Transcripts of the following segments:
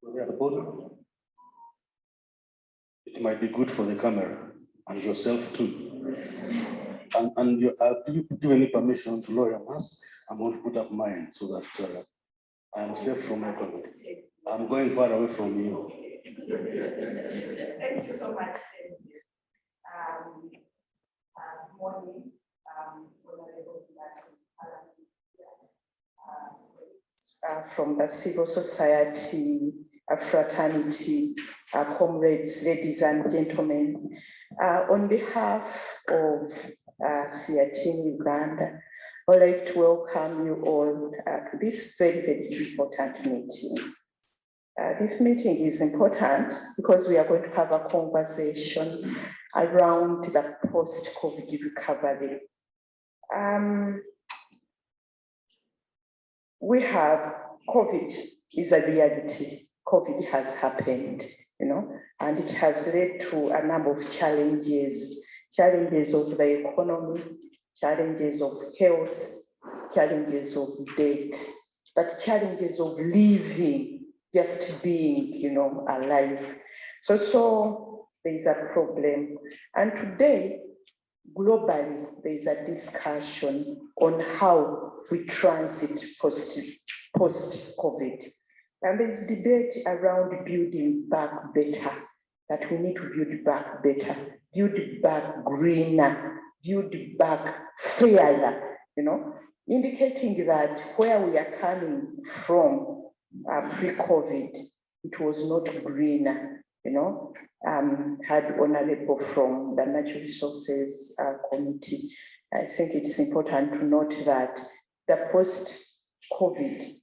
At the bottom. It might be good for the camera and yourself too. And you given me permission to lower your mask. I'm going to put up mine so that I am safe from my comment. I'm going far away from you. Thank you so much. Morning, from the civil society, fraternity, comrades, ladies and gentlemen, on behalf of SEATINI Uganda, I'd like to welcome you all to this very, very important meeting. This meeting is important because we are going to have a conversation around the post-COVID recovery. We have COVID is a reality. COVID has happened, and it has led to a number of challenges of the economy, challenges of health, challenges of debt, but challenges of living, just being, alive. So there is a problem. And today, globally, there is a discussion on how we transit post-COVID. And there's debate around building back better, that we need to build back better, build back greener, build back fairer, indicating that where we are coming from pre-COVID, it was not greener, had honorable from the Natural Resources Committee. I think it's important to note that the post-COVID,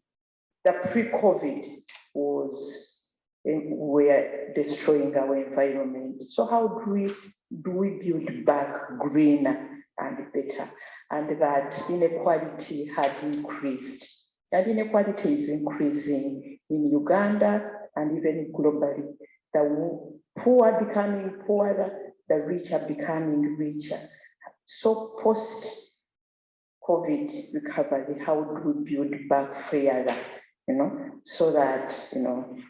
the pre-COVID was, we're destroying our environment. So how do we build back greener and better? And that inequality had increased. And inequality is increasing in Uganda and even globally. The poor becoming poorer, the rich are becoming richer. So post-COVID recovery, how do we build back fairer, so that,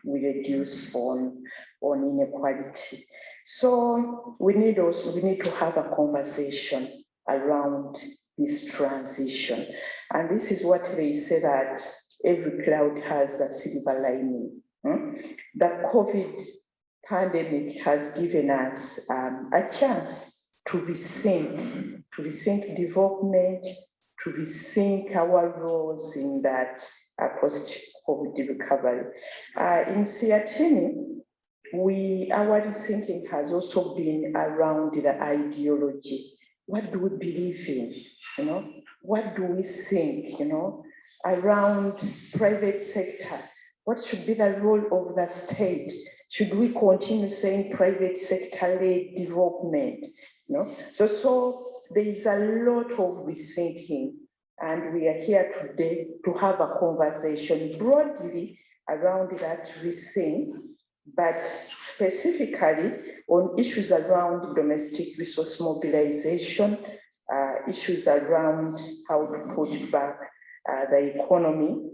we reduce on inequality. So we need to have a conversation around this transition. And this is what they say, that every cloud has a silver lining. The COVID pandemic has given us a chance to rethink development, to rethink our roles in that post-COVID recovery. In SEATINI, our rethinking has also been around the ideology. What do we believe in? What do we think, around private sector? What should be the role of the state? Should we continue saying private sector-led development? So there is a lot of rethinking, and we are here today to have a conversation broadly around that rethink, but specifically on issues around domestic resource mobilization, issues around how to put back the economy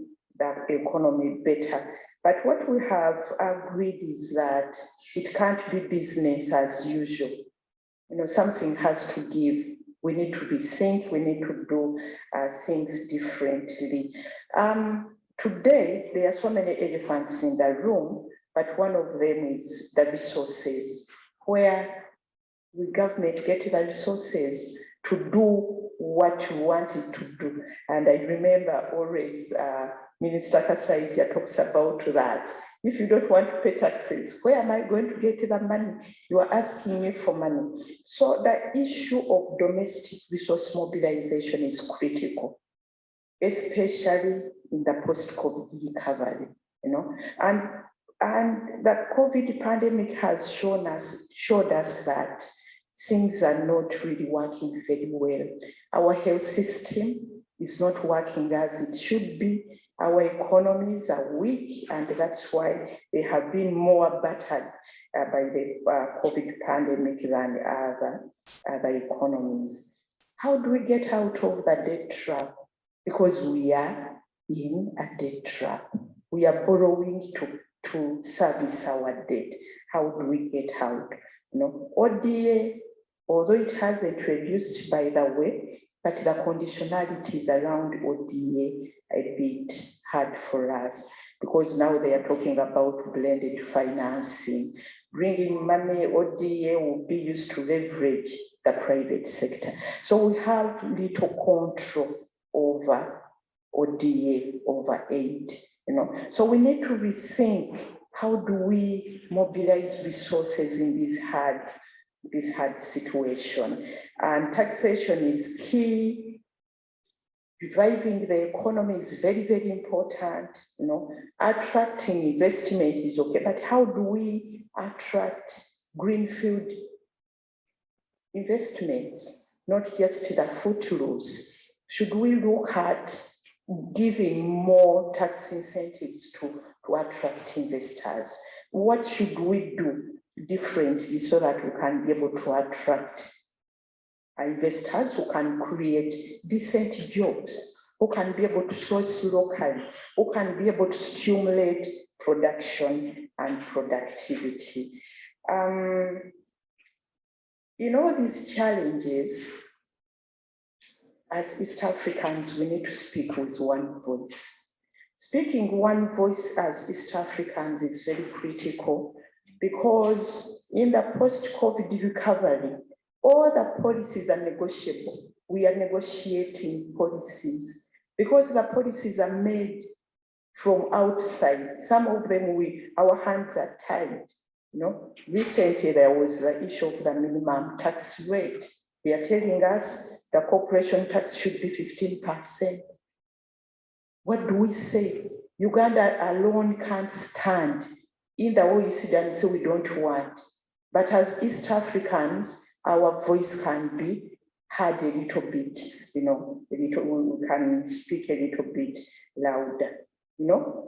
better. But what we have agreed is that it can't be business as usual. Something has to give. We need to rethink, we need to do things differently. Today, there are so many elephants in the room, but one of them is the resources. Where will government get the resources to do what we wanted to do? And I remember always Minister Kasaitia talks about that. If you don't want to pay taxes, where am I going to get the money? You are asking me for money. So the issue of domestic resource mobilization is critical, especially in the post-COVID recovery, and the COVID pandemic has showed us that things are not really working very well. Our health system is not working as it should be. Our economies are weak, and that's why they have been more battered by the COVID pandemic than other economies. How do we get out of the debt trap? Because we are in a debt trap. We are borrowing to service our debt. How do we get out? ODA, although it has introduced, by the way, but the conditionalities around ODA a bit hard for us, because now they are talking about blended financing. Bringing money, ODA will be used to leverage the private sector. So we have little control over ODA, over aid. So we need to rethink, how do we mobilize resources in this hard situation? And taxation is key. Reviving the economy is very, very important. Attracting investment is okay, but how do we attract greenfield investments, not just the footloose? Should we look at giving more tax incentives to attract investors? What should we do differently so that we can be able to attract investors who can create decent jobs, who can be able to source locally, who can be able to stimulate production and productivity? These challenges, as East Africans, we need to speak with one voice. Speaking one voice as East Africans is very critical, because in the post-COVID recovery, all the policies are negotiable. We are negotiating policies because the policies are made from outside. Some of them, our hands are tied. Recently there was the issue of the minimum tax rate. They are telling us the corporation tax should be 15%. What do we say? Uganda alone can't stand in the OECD and say we don't want. But as East Africans, our voice can be heard a little bit, we can speak a little bit louder,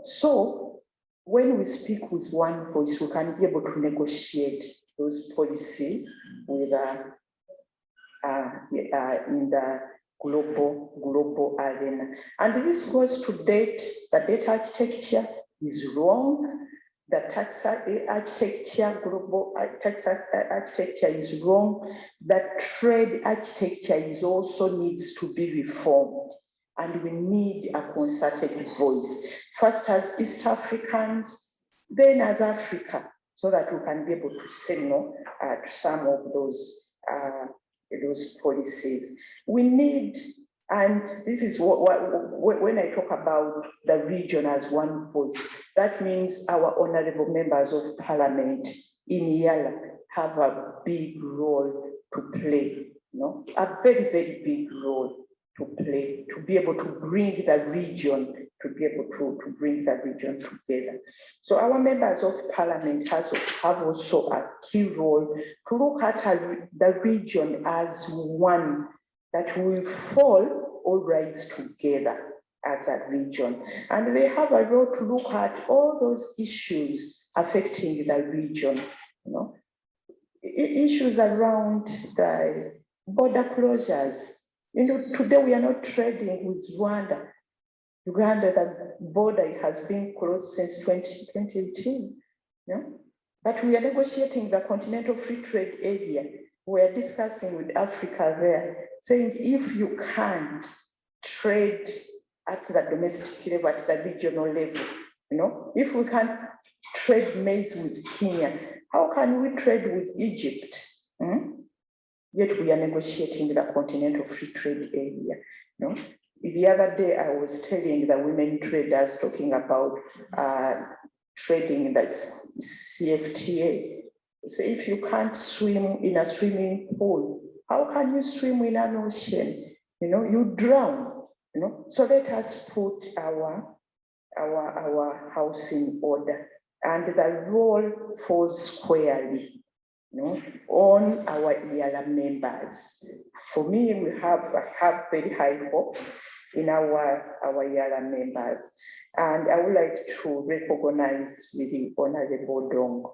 So when we speak with one voice, we can be able to negotiate those policies with in the global arena. And this goes to debt. The debt architecture is wrong. The tax architecture, global tax architecture is wrong. The trade architecture also needs to be reformed. And we need a concerted voice, first as East Africans, then as Africa, so that we can be able to say no to some of those policies. We need, and this is when I talk about the region as one voice, that means our honorable members of parliament in Yala have a big role to play, a very, very big role to play, to be able to bring the region, to bring the region together. So our members of parliament have also a key role to look at the region as one, that will fall or rise together as a region. And they have a role to look at all those issues affecting the region, issues around the border closures. Today we are not trading with Rwanda. Uganda, the border has been closed since 2018. But we are negotiating the Continental Free Trade Area. We are discussing with Africa there, saying if you can't trade at the domestic level, at the regional level, if we can't trade maize with Kenya, how can we trade with Egypt? Yet we are negotiating the Continental Free Trade Area. The other day I was telling the women traders, talking about trading in the CFTA. So if you can't swim in a swimming pool, how can you swim in an ocean? You drown. So let us put our house in order, and the role falls squarely on our EALA members. For me, I have very high hopes in our EALA members, and I would like to recognize with the Honorable Dong.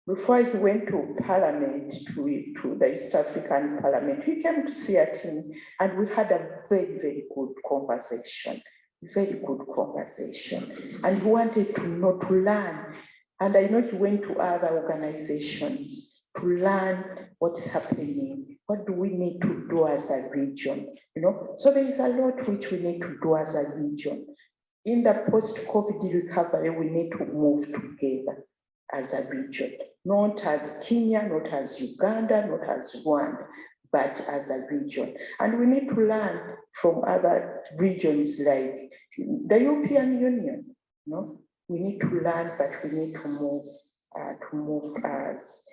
Before he went to Parliament, to the East African Parliament, he came to SEATINI, and we had a very, very good conversation. very good conversation. And he wanted to know, to learn. And I know he went to other organizations to learn what's happening. What do we need to do as a region? You know, so there is a lot which we need to do as a region. In the post-COVID recovery, we need to move together as a region, not as Kenya, not as Uganda, not as Rwanda, but as a region. And we need to learn from other regions like the European Union. You know? We need to learn, but we need to move as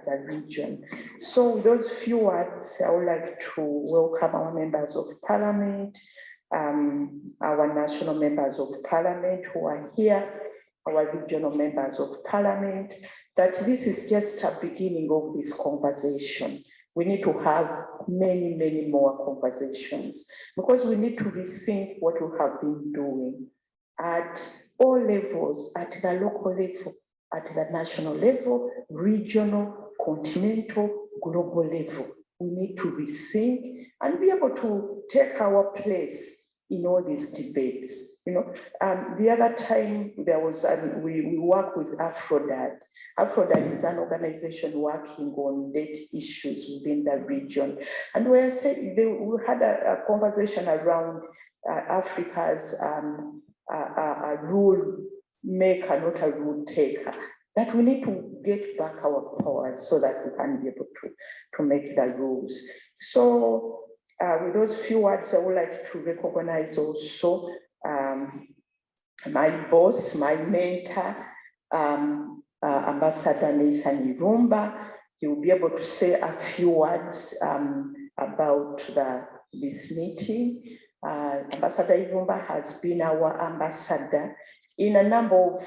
a region. So with those few words, I would like to welcome our members of parliament, our national members of parliament who are here, our regional members of parliament, that this is just a beginning of this conversation. We need to have many, many more conversations because we need to rethink what we have been doing at all levels, at the local level, at the national level, regional, continental, global level. We need to rethink and be able to take our place in all these debates. You know, the other time there was, we work with Aphrodite. Aphrodite is an organization working on debt issues within the region. And we had a conversation around Africa's a rule maker, not a rule taker, that we need to get back our powers so that we can be able to make the rules. So with those few words, I would like to recognize also my boss, my mentor, Ambassador Nathan Irumba. He will be able to say a few words about this meeting. Ambassador Irumba has been our ambassador in a number of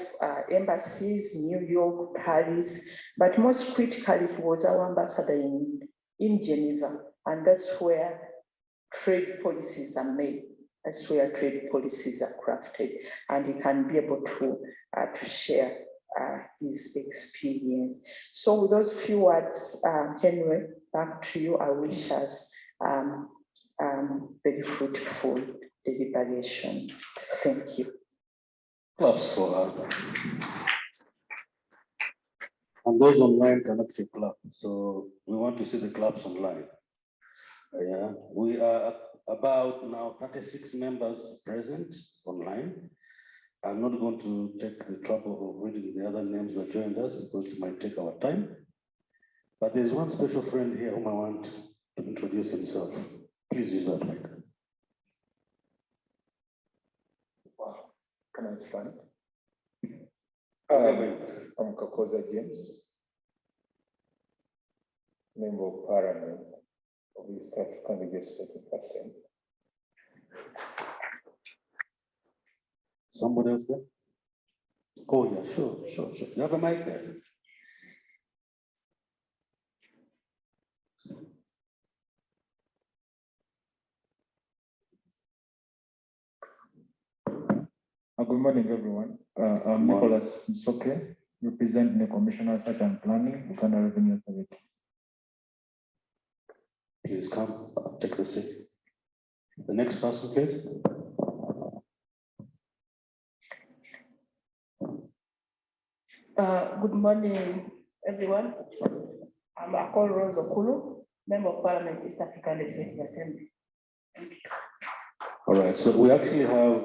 embassies, New York, Paris, but most critically, he was our ambassador in Geneva, and that's where trade policies are made. That's where trade policies are crafted, and he can be able to share his experience. So with those few words, Henry, back to you. I wish us very fruitful deliberations. Thank you. Claps for her. And those online cannot see clap, so we want to see the claps online. Yeah, we are about now 36 members present online. I'm not going to take the trouble of reading the other names that joined us because it might take our time. But there's one special friend here whom I want to introduce himself. Please use that mic. Wow. Can I stand? I'm I'm Kakoza James, Member of Parliament of East African Legislative Assembly. Somebody else there? Oh yeah, sure. You have a mic there. Good morning, everyone. I'm Nicholas Nsoke, representing the Commissioner of Search and Planning, Uganda Revenue Authority. Please come, take the seat. The next person, please. Good morning, everyone. I'm Akol Rose Okulu, Member of Parliament, East African Legislative Assembly. All right, so we actually have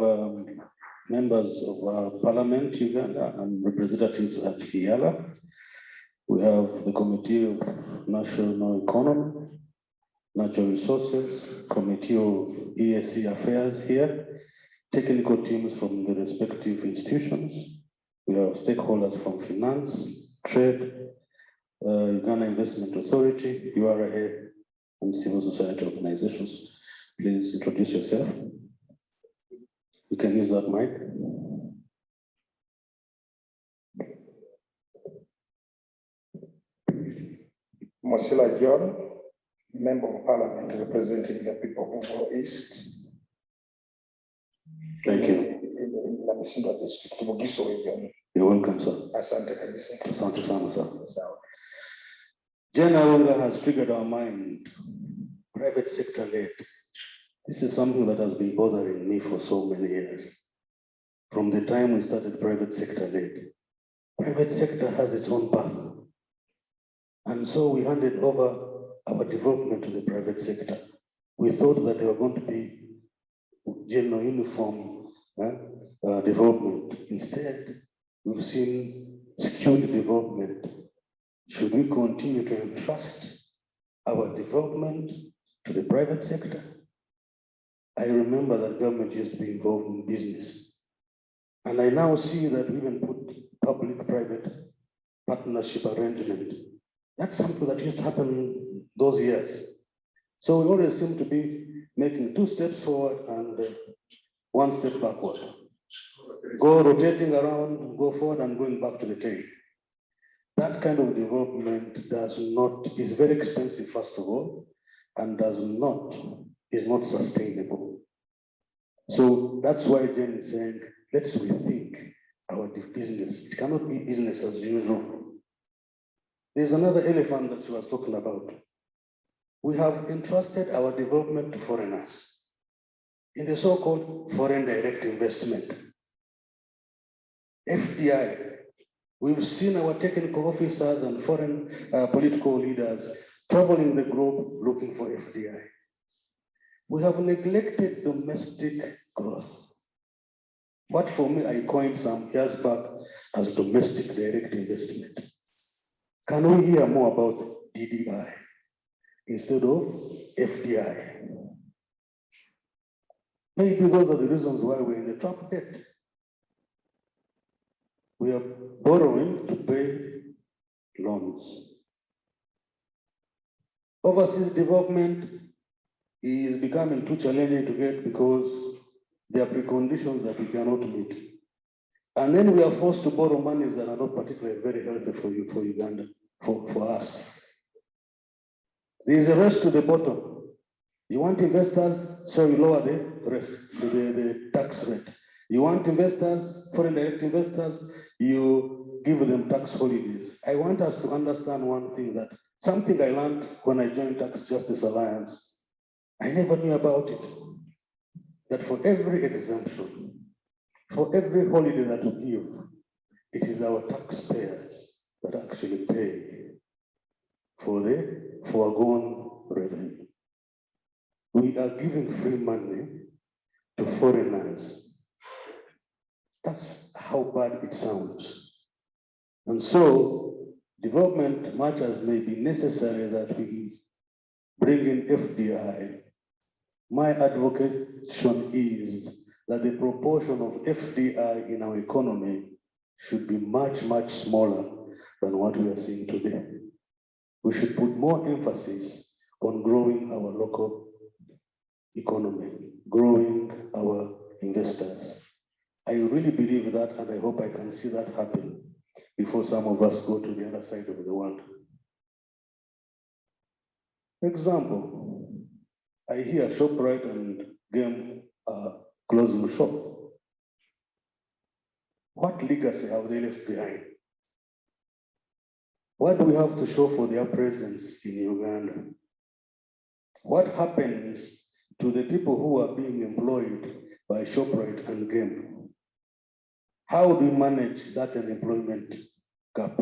members of Parliament Uganda and representatives at IALA. We have the Committee of National Economy, Natural Resources, Committee of EAC Affairs here, technical teams from the respective institutions. We have stakeholders from finance, trade, Uganda Investment Authority, URA, and civil society organizations. Please introduce yourself. You can use that mic. Mosila John, Member of Parliament representing the people of the East. Thank you. In the Misinda district, Bugiso region. You're welcome, sir. Asante kabisa. Asante sana, sir. Jen Awanga has triggered our mind. Private sector led. This is something that has been bothering me for so many years. From the time we started private sector led. Private sector has its own path. And so we handed over our development to the private sector. We thought that they were going to be general uniform development. Instead, we've seen skewed development. Should we continue to entrust our development to the private sector? I remember that government used to be involved in business. And I now see that we even put public-private partnership arrangement. That's something that used to happen those years. So we always seem to be making 2 steps forward and 1 step backward. Go rotating around, go forward and going back to the tail. That kind of development is very expensive, first of all, and is not sustainable. So that's why Jen is saying, let's rethink our business. It cannot be business as usual. There's another elephant that she was talking about. We have entrusted our development to foreigners in the so-called foreign direct investment. FDI. We've seen our technical officers and foreign political leaders traveling the globe looking for FDI. We have neglected domestic growth. What for me, I coined some years back as domestic direct investment. Can we hear more about DDI instead of FDI? Maybe those are the reasons why we're in the trap debt. We are borrowing to pay loans. Overseas development is becoming too challenging to get because there are preconditions that we cannot meet. And then we are forced to borrow monies that are not particularly very healthy for Uganda, for us. There is a race to the bottom. You want investors, so you lower the tax rate. You want investors, foreign direct investors, you give them tax holidays. I want us to understand one thing, that something I learned when I joined Tax Justice Alliance, I never knew about it. That for every exemption, for every holiday that we give, it is our taxpayers that actually pay for the foregone revenue. We are giving free money to foreigners. That's how bad it sounds. And so, development, much as may be necessary that we bring in FDI, my advocation is that the proportion of FDI in our economy should be much, much smaller than what we are seeing today. We should put more emphasis on growing our local economy, growing our investors. I really believe that, and I hope I can see that happen before some of us go to the other side of the world. Example, I hear ShopRite and Game closing shop. What legacy have they left behind? What do we have to show for their presence in Uganda? What happens to the people who are being employed by ShopRite and Game? How do we manage that unemployment gap?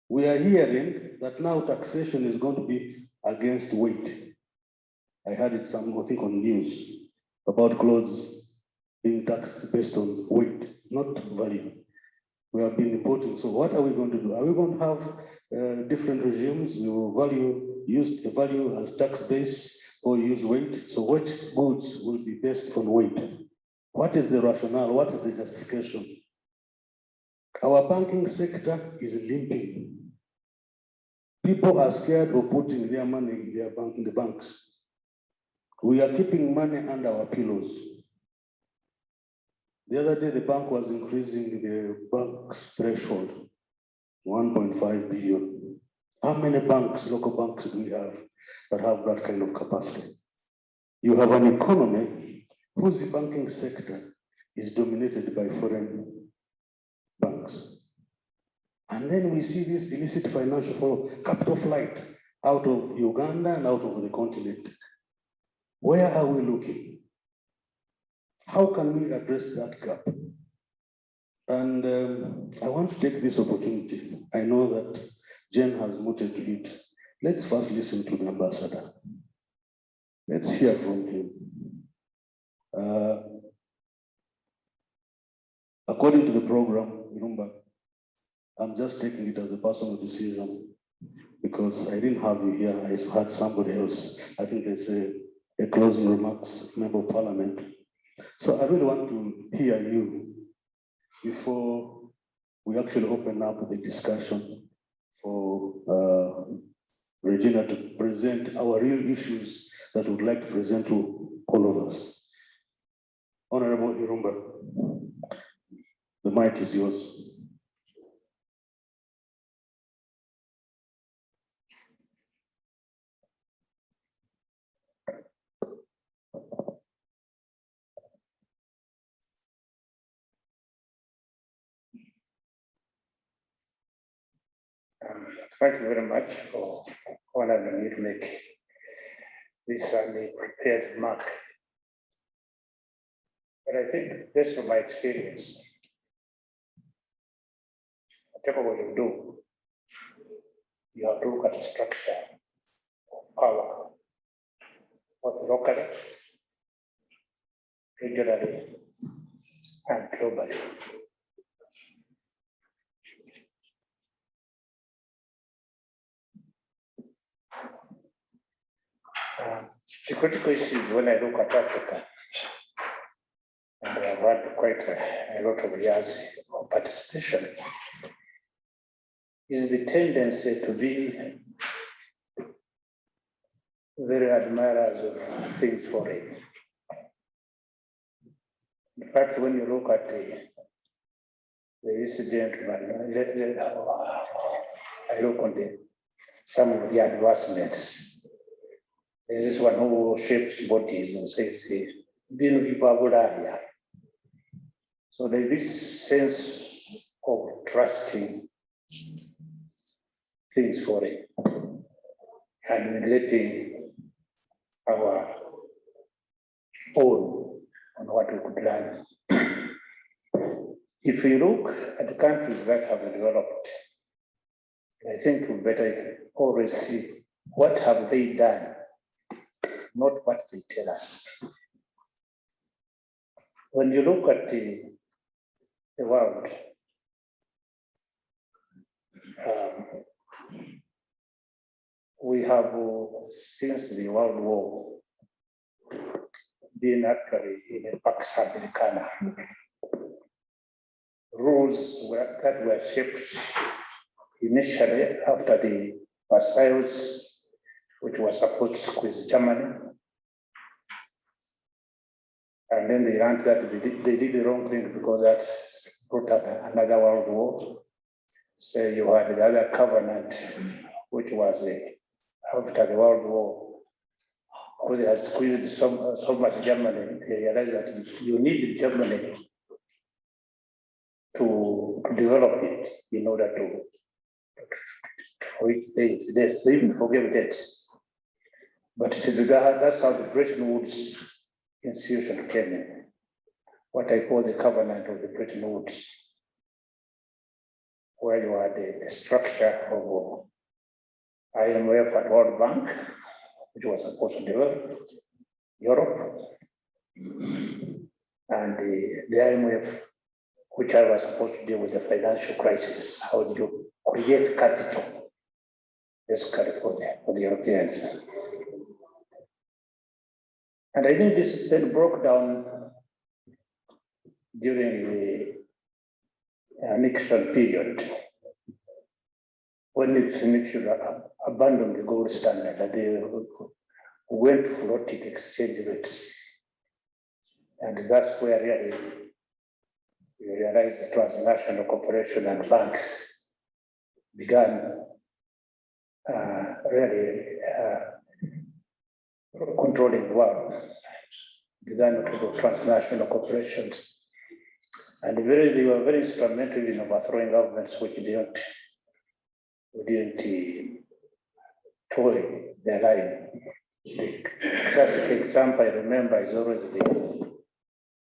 We are hearing that now taxation is going to be against weight. I heard it I think on news about clothes being taxed based on weight, not value. We have been importing. So what are we going to do? Are we going to have different regimes? You use the value as tax base or use weight? So which goods will be based on weight? What is the rationale? What is the justification? Our banking sector is limping. People are scared of putting their money in the banks. We are keeping money under our pillows. The other day, the bank was increasing the bank's threshold, 1.5 billion. How many banks, local banks, do we have that have that kind of capacity? You have an economy whose banking sector is dominated by foreign banks. And then we see this illicit financial flow, capital flight out of Uganda and out of the continent. Where are we looking? How can we address that gap? And I want to take this opportunity. I know that Jen has mooted to it. Let's first listen to the ambassador. Let's hear from him. According to the program, remember, I'm just taking it as a personal decision because I didn't have you here. I had somebody else. I think there's a closing remarks, member of parliament. So I really want to hear you before we actually open up the discussion for Regina to present our real issues that we'd like to present to all of us. Honorable Irumba, the mic is yours. Thank you very much for allowing me to make this prepared remark. But I think based on my experience, whatever you do, you have to look at the structure of power, both locally, regionally, and globally. The critical issue when I look at Africa, and I've had quite a lot of years of participation, is the tendency to be very admirers of things foreign. In fact, when you look at this gentleman, I look on some of the advancements. There's this one who shapes bodies and says, so there's this sense of trusting things foreign and letting our own on what we could learn. If you look at the countries that have developed, I think we better always see what have they done, not what they tell us. When you look at the world, we have, since the World War, been actually in a Pax Americana. Rules that were shaped initially after the Versailles, which was supposed to squeeze Germany. And then they learned that they did the wrong thing because that brought up another world war. So you had the other covenant, which was after the World War, because they had squeezed so much Germany, they realized that you need Germany to develop it in order to they even forgive debts. But it is that's how the Bretton Woods institution came in, what I call the covenant of the Bretton Woods, where you had the structure of IMF and World Bank, which was supposed to develop Europe, and the IMF, which I was supposed to deal with the financial crisis. How do you create capital, basically for the Europeans? And I think this then broke down during the Nixon period, when Nixon abandoned the gold standard, that they went to floating exchange rates. And that's where really you realize the transnational corporation and banks began really controlling the world, began with transnational corporations. And they were very instrumental in overthrowing governments which didn't toy their line. They classic example I remember is always the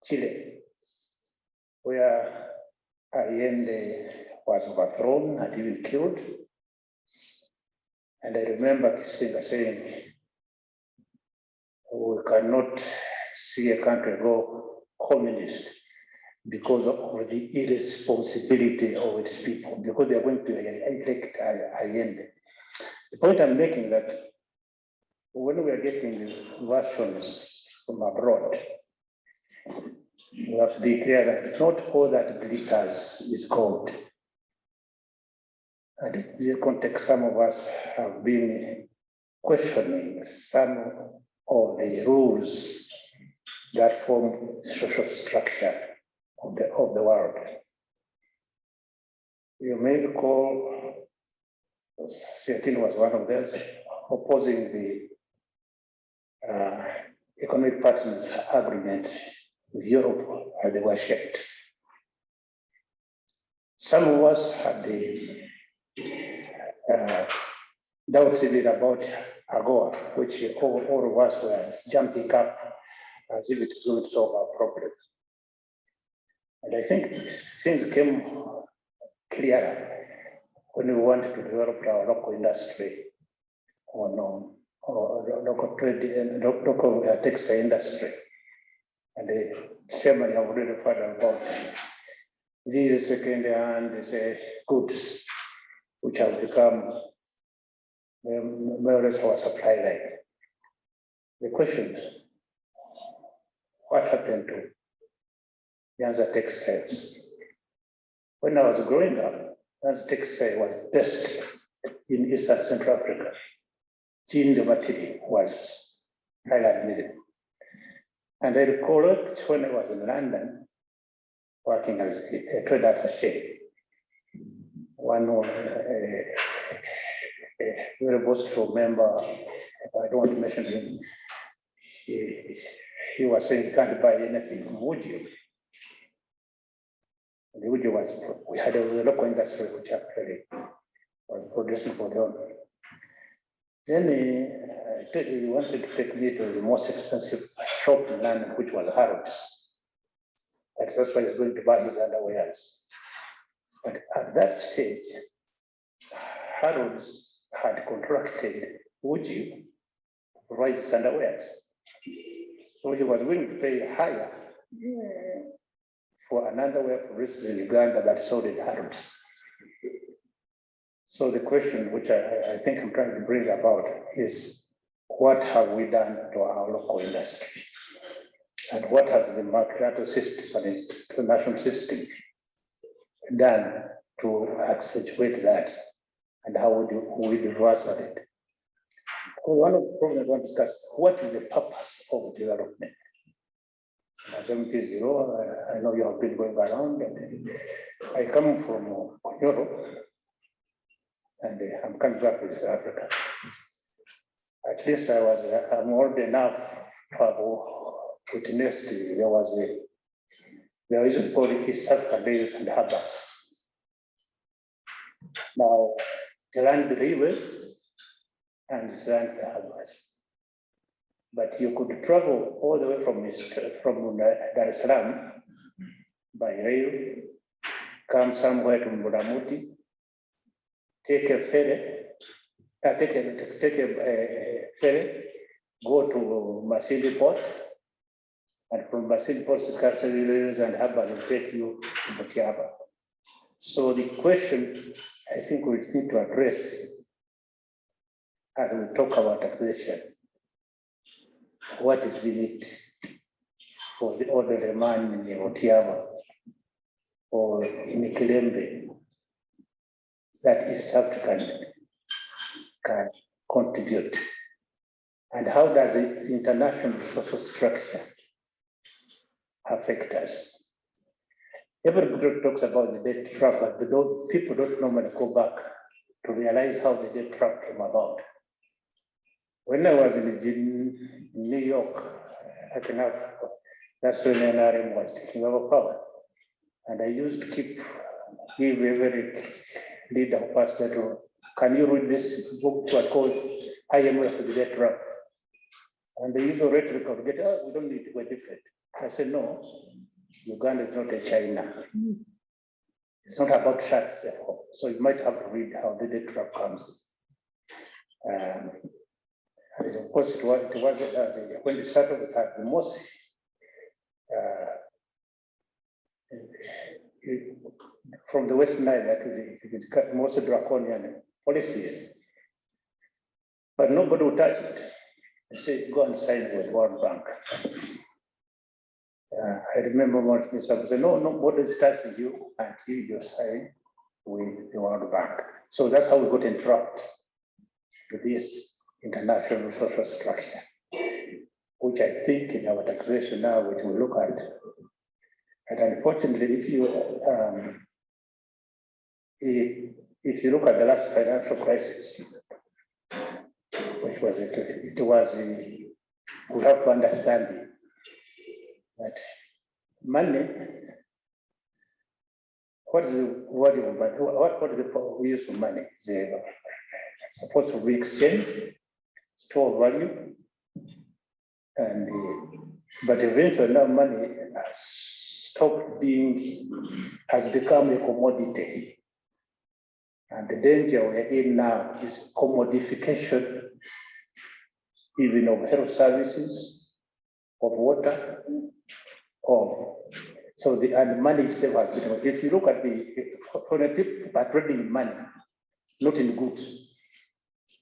Chile, where Allende was overthrown and even killed. And I remember Kissinger saying, we cannot see a country go communist because of the irresponsibility of its people, because they are going to elect Allende. The point I'm making that when we are getting the versions from abroad, we have to be clear that not all that glitters is gold. And in this context, some of us have been questioning some of the rules that form the social structure of the world. You may recall, SEATINI was one of those opposing the economic partners agreement with Europe as they were shaped. Some of us had the doubts even about AGOA, which all of us were jumping up as if it would solve our problems. And I think things came clearer when we wanted to develop our local industry or local trade and local textile industry. And the chairman have already referred about these second-hand goods, which have become more or less our supply line. The question is, what happened to Nyanza textiles? When I was growing up, Nyanza textile was best in East and Central Africa. Jean material was highly needed. And I recall it when I was in London, working as a trade attaché. One very boastful member, I don't want to mention him, he was saying, you can't buy anything from Uji. The Uji was, we had a local industry which actually was producing for them. Then he wanted to take me to the most expensive shop in London, which was Harrods. That's why he was going to buy his underwears. But at that stage, Harrods had contracted Uji to provide his underwears. So he was willing to pay higher for an underwear produced in Uganda that sold in Harrods. So the question which I think I'm trying to bring about is, what have we done to our local industry? And what has the multilateral system and international system done to accentuate that? And how would we reverse it? One of the problems I want to discuss, what is the purpose of development? As MPs, I know you have been going around, and I come from Europe, and I'm coming back to South Africa. At least I'm old enough to have witnessed there is called East African Days and Harbors. Now, they run the rivers and they run the harbors. But you could travel all the way from Dar es Salaam by rail, come somewhere to Mburamuti, take a ferry, go to Masindi Port, and from Masindi Port, Castle Rivers and Harbour will take you to Butiaba. So the question I think we need to address as we talk about taxation, what is the need for the ordinary man in Butiaba or in Kilembe that East African can contribute? And how does the international social structure affect us? Everybody talks about the debt trap, but people don't normally go back to realize how the debt trap came about. When I was in New York, that's when NRM was taking over power. And I used to give every leader of us that, can you read this book that called IMF, the debt trap? And the usual rhetoric of we don't need to go different. I said, no, Uganda is not a China. It's not about tracks, therefore. So you might have to read how the data comes. And of course, it was when it started, we had the most from the West Nile, that was most draconian policies. But nobody would touch it. They say, go and sign with World Bank. I remember one Mr. said, no, nobody is touching you until you sign with the World Bank. So that's how we got entrapped with this international social structure, which I think in our taxation now, which we look at. And unfortunately, if you look at the last financial crisis, which was we have to understand that money, what is the value of money? What is the use of money? It's supposed to be exchange, store value, and but eventually now money has become a commodity. And the danger we're in now is commodification, even of health services, of water, and money itself has been. If you look at when people are trading in money, not in goods,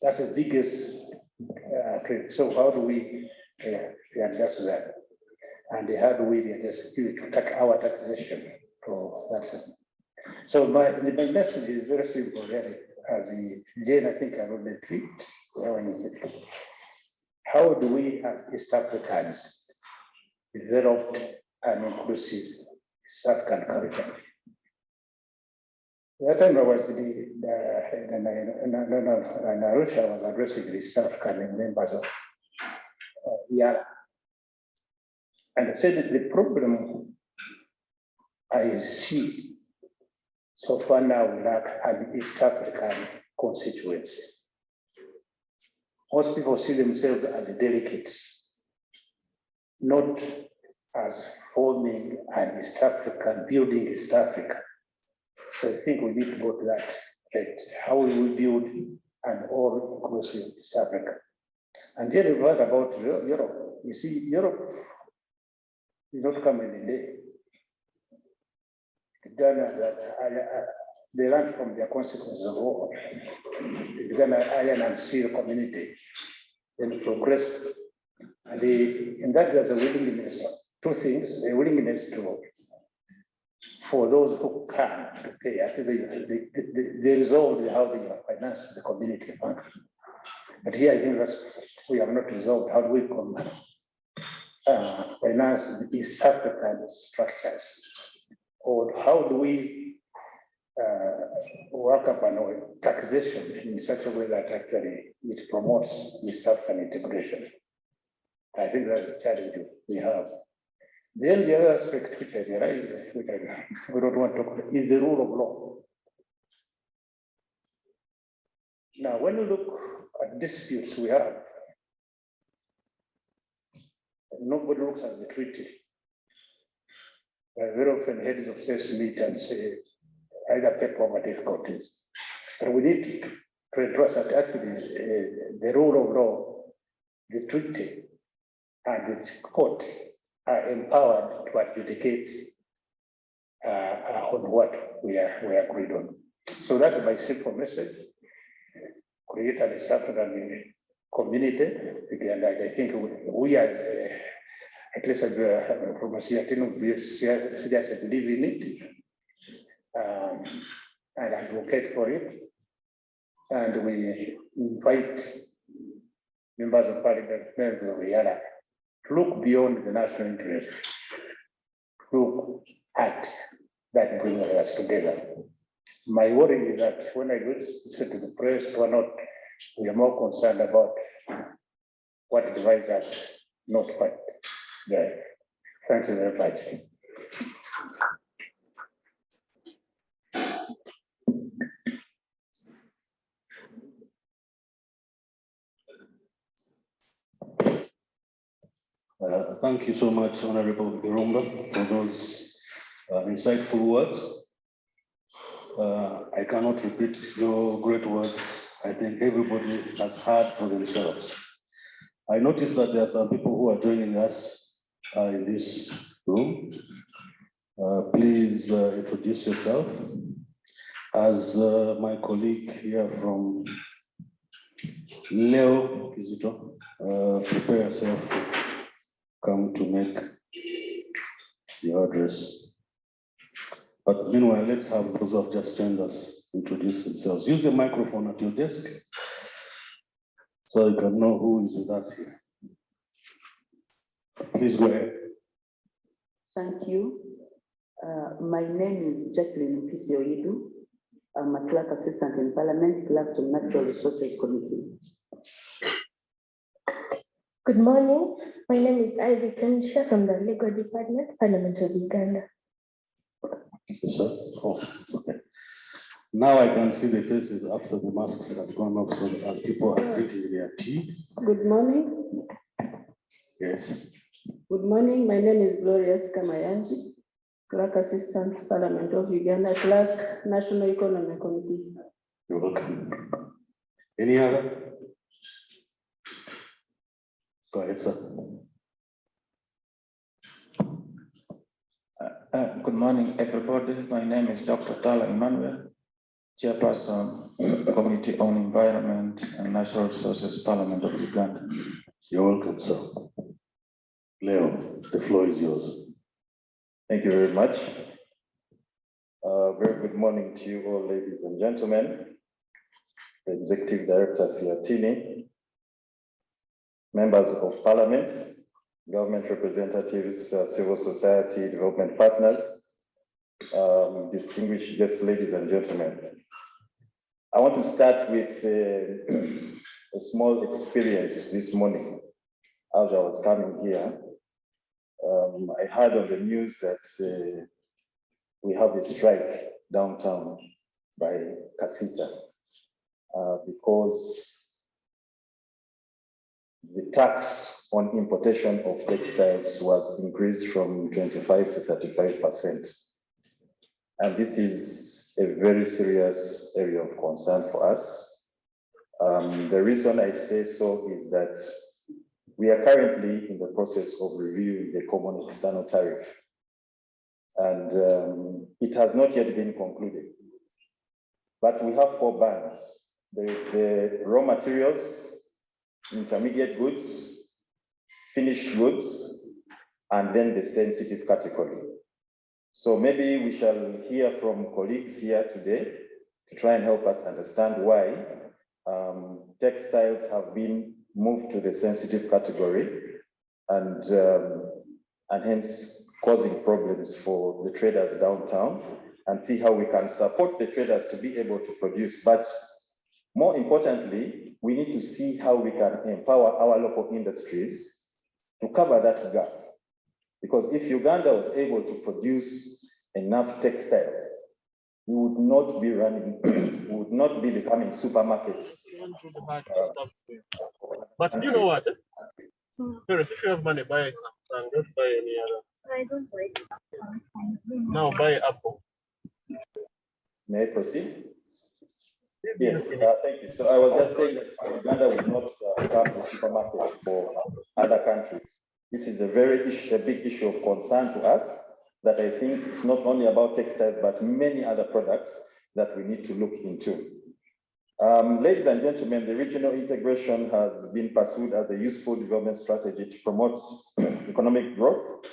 that's the biggest trade. So how do we adjust to that? And how do we adjust to our taxation to that system? So my message is very simple. As Jane, I think I wrote the tweet. How do we, as East Africans, develop an inclusive East African culture? That time I was in Arusha, I was addressing the East African members of EAC. And I said that the problem I see so far now, we lack an East African constituency. Most people see themselves as delegates, not as forming an East African, building East Africa. So I think we need to go to that, how we will build an all-inclusive East Africa. And then we heard about Europe. You see, Europe is not coming in a day. Ghana, they learned from their consequences of war. They began an iron and steel community, then progressed. And in that, there's a willingness, two things, a willingness for those who can to pay. I think they resolved how they finance the community function. But here, I think that we have not resolved how do we finance the East African structures. Or how do we work upon taxation in such a way that actually it promotes East African integration? I think that's the challenge we have. Then the other aspect which I realize, which we don't want to talk about, is the rule of law. Now, when you look at disputes we have, nobody looks at the treaty. Very often heads of states meet and say, either pay over difficulties. But we need to address that actually the rule of law, the treaty, and the court are empowered to adjudicate on what we agreed on. So that's my simple message. Create an East African community, and I think we are, at least from a SEATINI, we seriously believe in it and advocate for it. And we invite members of parliament, members of EAC, to look beyond the national interest, look at that brings us together. My worry is that when I listen to the press, we are more concerned about what divides us, not what. Yeah. Thank you very much. Thank you so much, Honorable Irumba, for those insightful words. I cannot repeat your great words. I think everybody has heard for themselves. I noticed that there are some people who are joining us in this room. Please introduce yourself. As my colleague here from Leo Kizito, prepare yourself to come to make the address. But meanwhile, let's have those who have just joined us introduce themselves. Use the microphone at your desk so you can know who is with us here. Please go ahead. Thank you. My name is Jacqueline Pisioidu. I'm a clerk assistant in Parliament, clerk to Natural Resources Committee. Good morning. My name is Ivy Kensha from the Legal Department, Parliament of Uganda. Yes, sir. Oh, it's okay. Now I can see the faces after the masks have gone off, so that as people are drinking their tea. Good morning. Yes. Good morning. My name is Gloria Skamayanji, clerk assistant, Parliament of Uganda, clerk, National Economic Committee. You're welcome. Any other? Go ahead, sir. Good morning, everybody. My name is Dr. Tala Emmanuel, Chairperson, Committee on Environment and Natural Resources, Parliament of Uganda. You're welcome, sir. Leo, the floor is yours. Thank you very much. Very good morning to you all, ladies and gentlemen. The Executive Director, SEATINI, members of Parliament, government representatives, civil society, development partners, distinguished guests, ladies and gentlemen. I want to start with a small experience this morning. As I was coming here, I heard on the news that we have a strike downtown by Kasita because the tax on importation of textiles was increased from 25 to 35%. And this is a very serious area of concern for us. The reason I say so is that we are currently in the process of reviewing the common external tariff. And it has not yet been concluded. But we have 4 bands. There is the raw materials, intermediate goods, finished goods, and then the sensitive category. So maybe we shall hear from colleagues here today to try and help us understand why textiles have been moved to the sensitive category and hence causing problems for the traders downtown, and see how we can support the traders to be able to produce. But more importantly, we need to see how we can empower our local industries to cover that gap. Because if Uganda was able to produce enough textiles, we would not be running, we would not be becoming supermarkets. But you know what? If you have money, buy Samsung, don't buy any other. I don't buy it. Now buy Apple. May I proceed? Yes, thank you. So I was just saying that Uganda will not become a supermarket for other countries. This is a big issue of concern to us, that I think it's not only about textiles, but many other products that we need to look into. Ladies and gentlemen, the regional integration has been pursued as a useful development strategy to promote economic growth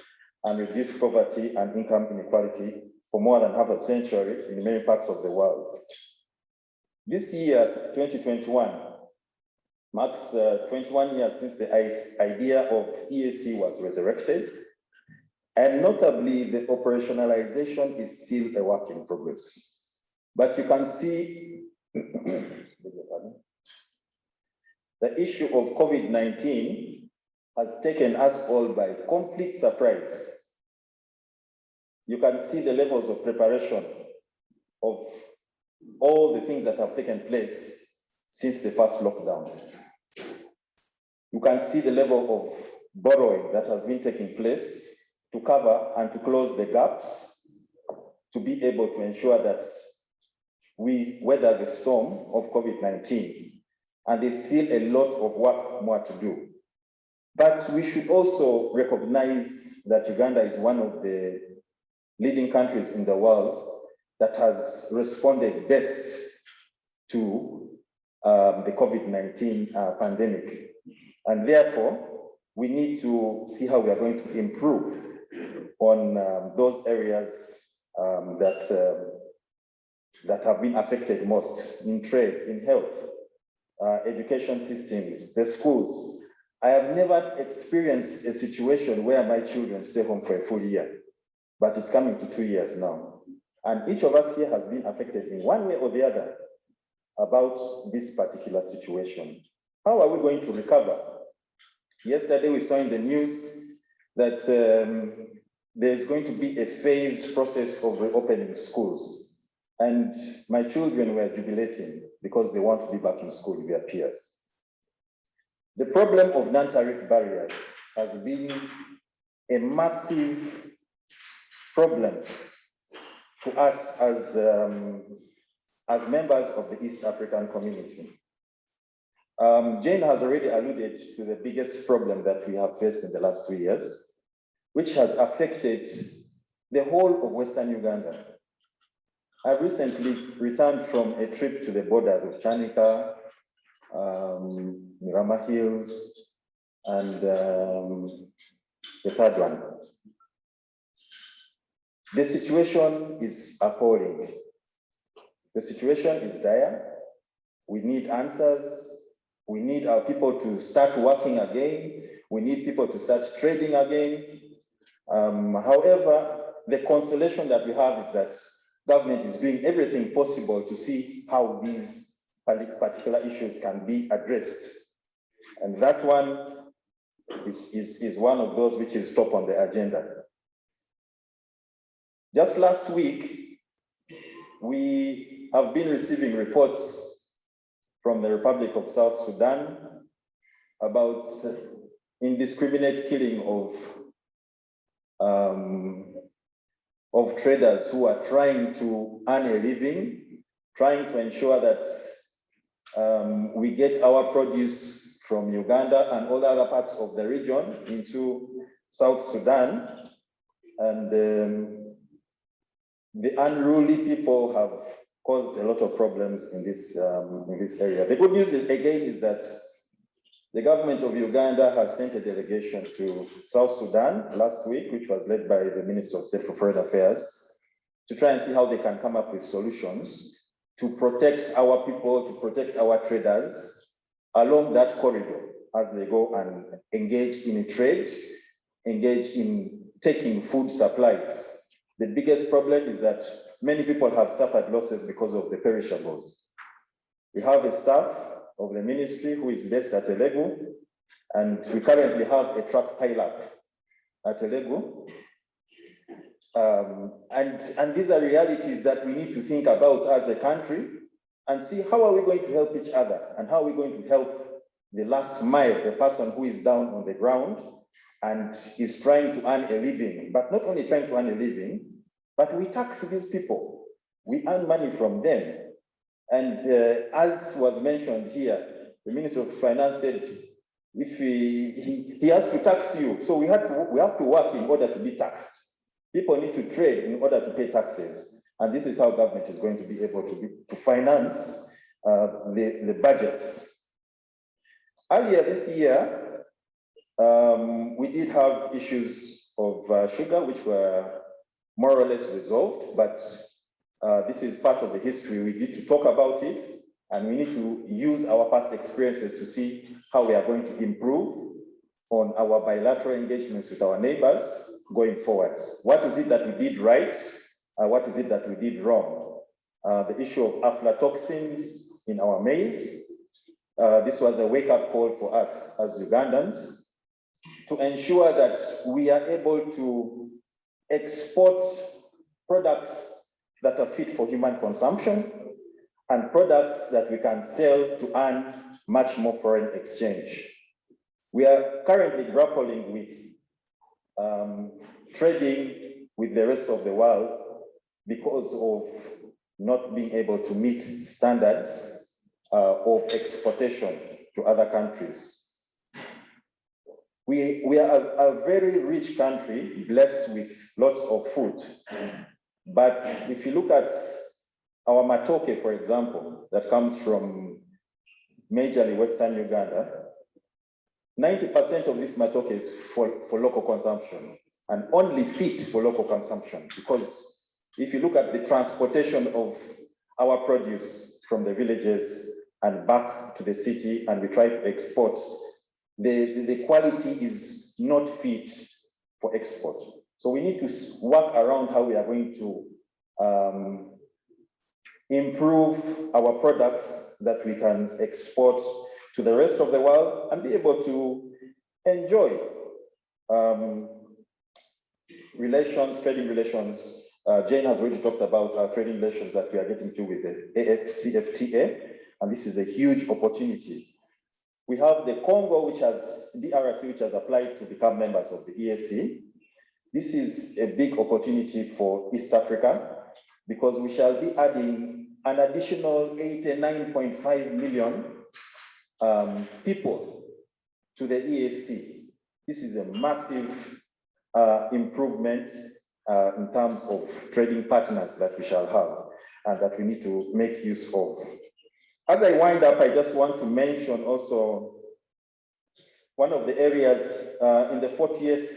and reduce poverty and income inequality for more than half a century in many parts of the world. This year, 2021, marks 21 years since the idea of EAC was resurrected, and notably the operationalization is still a work in progress. But you can see the issue of COVID-19 has taken us all by complete surprise. You can see the levels of preparation of all the things that have taken place since the first lockdown. You can see the level of borrowing that has been taking place to cover and to close the gaps, to be able to ensure that we weather the storm of COVID-19. And there's still a lot of work more to do. But we should also recognize that Uganda is one of the leading countries in the world that has responded best to the COVID-19 pandemic. And therefore, we need to see how we are going to improve on those areas that have been affected most in trade, in health, education systems, the schools. I have never experienced a situation where my children stay home for a full year, but it's coming to 2 years now. And each of us here has been affected in one way or the other about this particular situation. How are we going to recover? Yesterday we saw in the news that there's going to be a phased process of reopening schools. And my children were jubilating because they want to be back in school with their peers. The problem of non-tariff barriers has been a massive problem to us as members of the East African community. Jane has already alluded to the biggest problem that we have faced in the last 2 years, which has affected the whole of Western Uganda. I recently returned from a trip to the borders of Chanika, Mirama Hills, and the third one. The situation is appalling. The situation is dire. We need answers. We need our people to start working again. We need people to start trading again. However, the consolation that we have is that government is doing everything possible to see how these particular issues can be addressed. And that one is one of those which is top on the agenda. Just last week, we have been receiving reports from the Republic of South Sudan about indiscriminate killing of traders who are trying to earn a living, trying to ensure that we get our produce from Uganda and all other parts of the region into South Sudan. And the unruly people have caused a lot of problems in this area. The good news again is that the government of Uganda has sent a delegation to South Sudan last week, which was led by the Minister of State for Foreign Affairs, to try and see how they can come up with solutions to protect our people, to protect our traders along that corridor as they go and engage in trade, engage in taking food supplies. The biggest problem is that many people have suffered losses because of the perishables. We have a staff of the ministry who is based at Elegu, and we currently have a truck pileup at Elegu. And these are realities that we need to think about as a country and see how are we going to help each other and how are we going to help the last mile, the person who is down on the ground and is trying to earn a living, but not only trying to earn a living, but we tax these people. We earn money from them. And as was mentioned here, the Minister of Finance said, if he has to tax you, so we have to work in order to be taxed. People need to trade in order to pay taxes. And this is how government is going to be able to finance the budgets. Earlier this year, we did have issues of sugar, which were more or less resolved, but this is part of the history. We need to talk about it, and we need to use our past experiences to see how we are going to improve on our bilateral engagements with our neighbors going forwards. What is it that we did right? What is it that we did wrong? The issue of aflatoxins in our maize. This was a wake-up call for us as Ugandans to ensure that we are able to export products that are fit for human consumption and products that we can sell to earn much more foreign exchange. We are currently grappling with trading with the rest of the world because of not being able to meet standards of exportation to other countries. We are a very rich country, blessed with lots of food. But if you look at our matoke, for example, that comes from majorly Western Uganda, 90% of this matoke is for local consumption and only fit for local consumption. Because if you look at the transportation of our produce from the villages and back to the city and we try to export, the quality is not fit for export. So we need to work around how we are going to improve our products that we can export to the rest of the world and be able to enjoy trading relations. Jane has already talked about trading relations that we are getting to with the AFCFTA, and this is a huge opportunity. We have the Congo, which has DRC, which has applied to become members of the EAC. This is a big opportunity for East Africa because we shall be adding an additional 89.5 million people to the EAC. This is a massive improvement in terms of trading partners that we shall have and that we need to make use of. As I wind up, I just want to mention also one of the areas in the 40th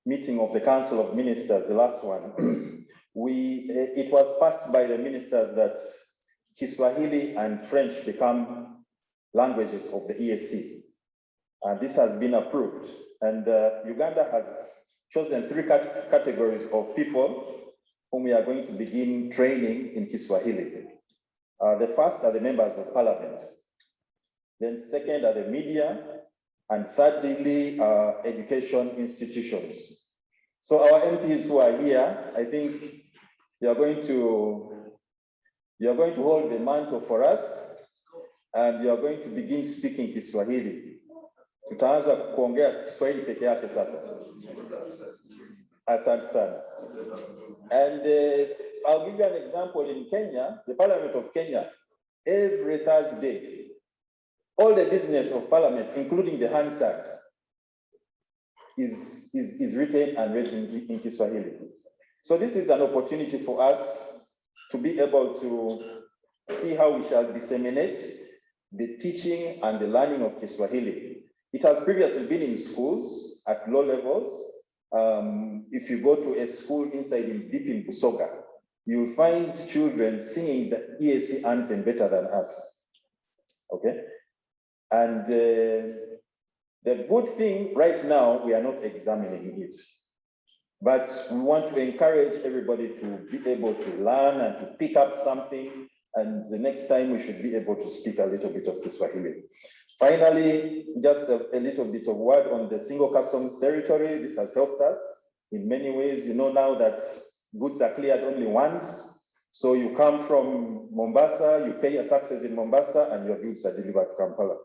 meeting of the Council of Ministers, the last one, it was passed by the ministers that Kiswahili and French become languages of the EAC. And this has been approved. And Uganda has chosen 3 categories of people whom we are going to begin training in Kiswahili. The first are the members of parliament. Then second are the media. And thirdly, education institutions. So our MPs who are here, I think you are going to hold the mantle for us, and you are going to begin speaking Kiswahili. Tutaanza kuongea Kiswahili peke yake sasa. Asante sana. And I'll give you an example. In Kenya, the Parliament of Kenya, every Thursday, all the business of Parliament, including the Hansard, is written and read in Kiswahili. So this is an opportunity for us to be able to see how we shall disseminate the teaching and the learning of Kiswahili. It has previously been in schools at low levels. If you go to a school inside deep in Busoga, you'll find children singing the EAC anthem better than us, okay? And the good thing right now, we are not examining it, but we want to encourage everybody to be able to learn and to pick up something. And the next time we should be able to speak a little bit of Kiswahili. Finally, just a little bit of word on the single customs territory. This has helped us in many ways. You know now that goods are cleared only once. So you come from Mombasa, you pay your taxes in Mombasa, and your goods are delivered to Kampala.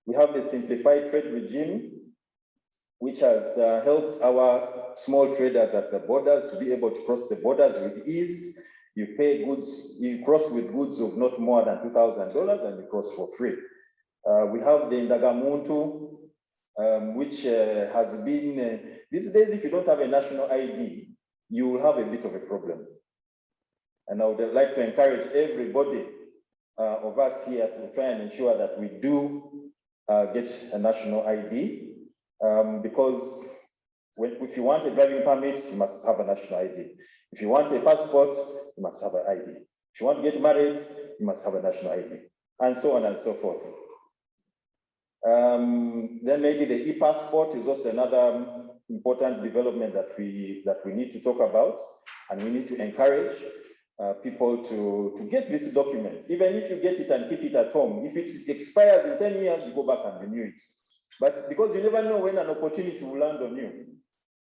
We have the simplified trade regime, which has helped our small traders at the borders to be able to cross the borders with ease. You pay goods, you cross with goods of not more than $2,000 and you cross for free. We have the Ndagamuntu, which has been, these days, if you don't have a national ID, you will have a bit of a problem. And I would like to encourage everybody of us here to try and ensure that we do get a national ID, because if you want a driving permit, you must have a national ID. If you want a passport, you must have an ID. If you want to get married, you must have a national ID, and so on and so forth. Then maybe the e-passport is also another important development that we need to talk about, and we need to encourage people to get this document. Even if you get it and keep it at home, if it expires in 10 years, you go back and renew it. But because you never know when an opportunity will land on you,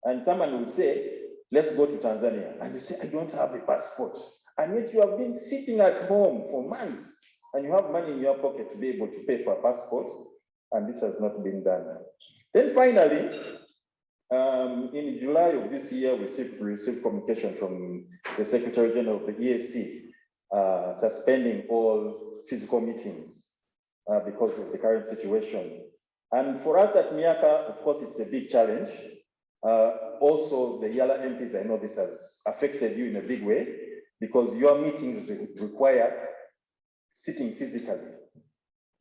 and someone will say, let's go to Tanzania, and you say, I don't have a passport, and yet you have been sitting at home for months, and you have money in your pocket to be able to pay for a passport. and this has not been done. Then finally, in July of this year, we received communication from the Secretary General of the EAC suspending all physical meetings because of the current situation. And for us at Miaka, of course, it's a big challenge. Also, the Yala MPs, I know this has affected you in a big way because your meetings require sitting physically,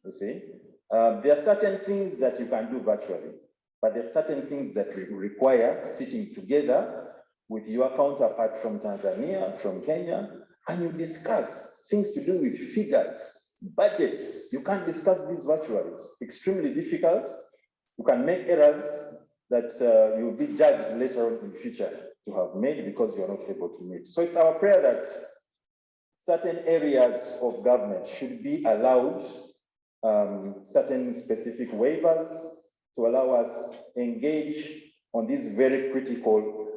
you see. There are certain things that you can do virtually, but there are certain things that require sitting together with your counterpart from Tanzania, from Kenya, and you discuss things to do with figures, budgets. You can't discuss these virtually. It's extremely difficult. You can make errors that you'll be judged later on in the future to have made because you're not able to meet. So it's our prayer that certain areas of government should be allowed certain specific waivers to allow us engage on these very critical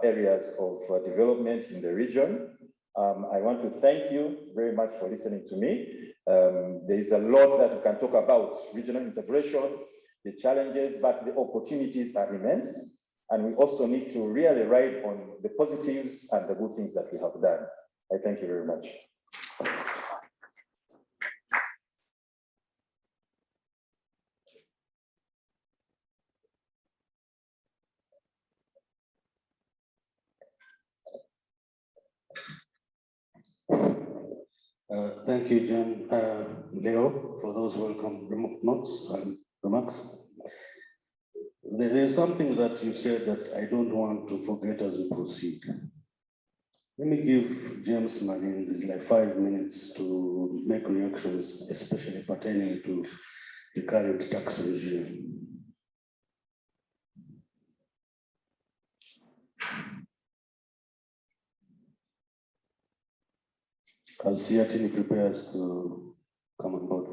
areas of development in the region. I want to thank you very much for listening to me. There is a lot that we can talk about regional integration, the challenges, but the opportunities are immense. And we also need to really ride on the positives and the good things that we have done. I thank you very much. Thank you, John. Leo, for those welcome notes and remarks. There's something that you said that I don't want to forget as we proceed. Let me give James Malinzi like 5 minutes to make reactions, especially pertaining to the current tax regime. As SEATINI prepares to come on board.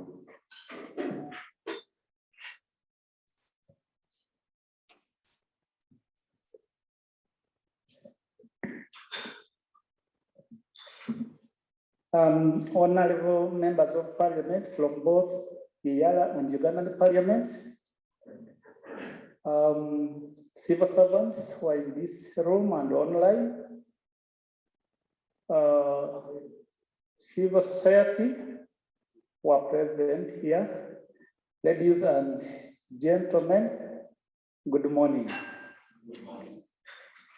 Honorable members of parliament from both the Yala and Ugandan parliament, civil servants who are in this room and online, civil society who are present here, ladies and gentlemen, good morning.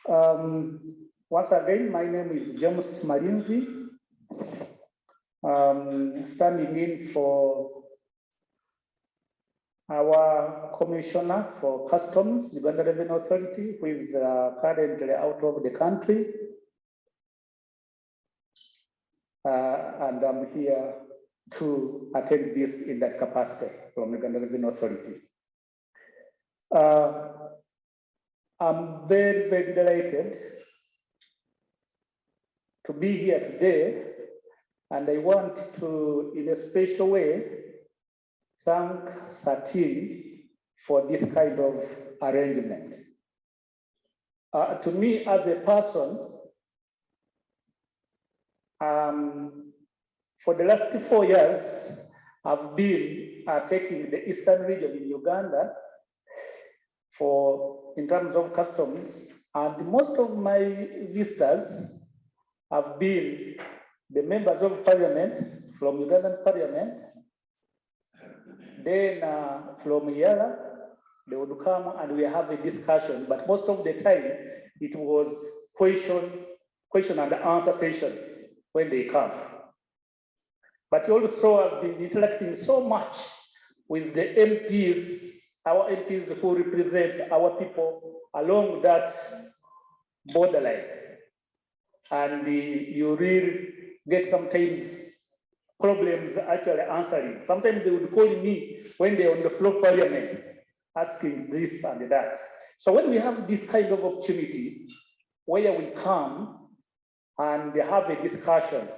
Once again, my name is James Malinzi. Standing in for our Commissioner for Customs, Uganda Revenue Authority, who is currently out of the country. And I'm here to attend this in that capacity from Uganda Revenue Authority. I'm very, very delighted to be here today. And I want to, in a special way, thank SEATINI for this kind of arrangement. To me, as a person, for the last 4 years, I've been taking the eastern region in Uganda in terms of customs, and most of my visitors have been the members of parliament from Ugandan parliament, then from Yala, they would come and we have a discussion, but most of the time it was question and answer session when they come. But also I've been interacting so much with the MPs, our MPs who represent our people along that borderline. And you really get sometimes problems actually answering. Sometimes they would call me when they're on the floor of parliament, asking this and that. So when we have this kind of opportunity, where we come and have a discussion,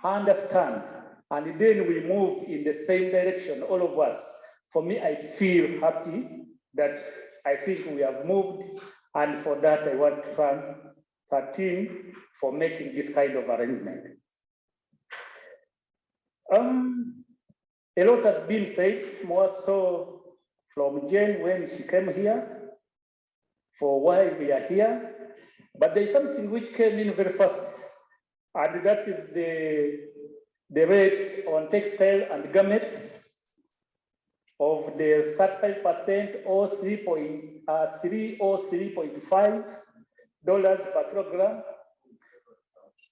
understand, and then we move in the same direction, all of us, for me, I feel happy that I think we have moved, and for that, I want to thank SEATINI for making this kind of arrangement. A lot has been said, more so from Jane when she came here, for why we are here. But there's something which came in very fast, and that is the rate on textile and garments of the 35% or $3.5 per kilogram,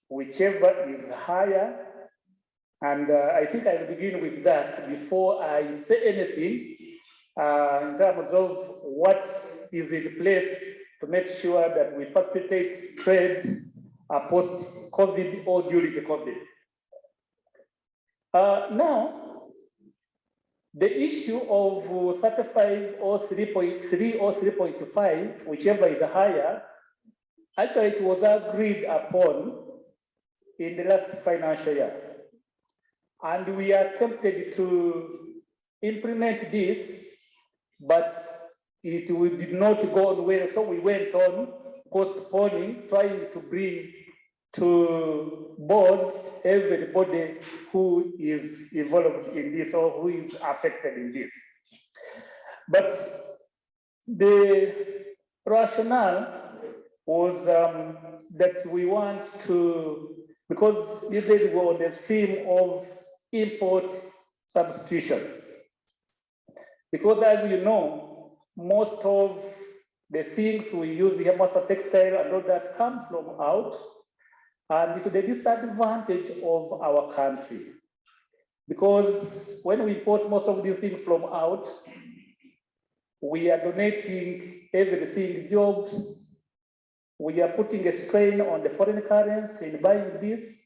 whichever is higher. And I think I'll begin with that before I say anything in terms of what is in place to make sure that we facilitate trade post-COVID or during the COVID. Now, the issue of 35 or 3.3 or 3.5, whichever is higher, actually it was agreed upon in the last financial year. And we are tempted to implement this, but it did not go on well. So we went on postponing, trying to bring to board everybody who is involved in this or who is affected in this. But the rationale was that we want to, because this is on the theme of import substitution. Because as you know, most of the things we use here, most of textile and all that comes from out, and to the disadvantage of our country. Because when we import most of these things from out, we are donating everything, jobs, we are putting a strain on the foreign currency in buying this.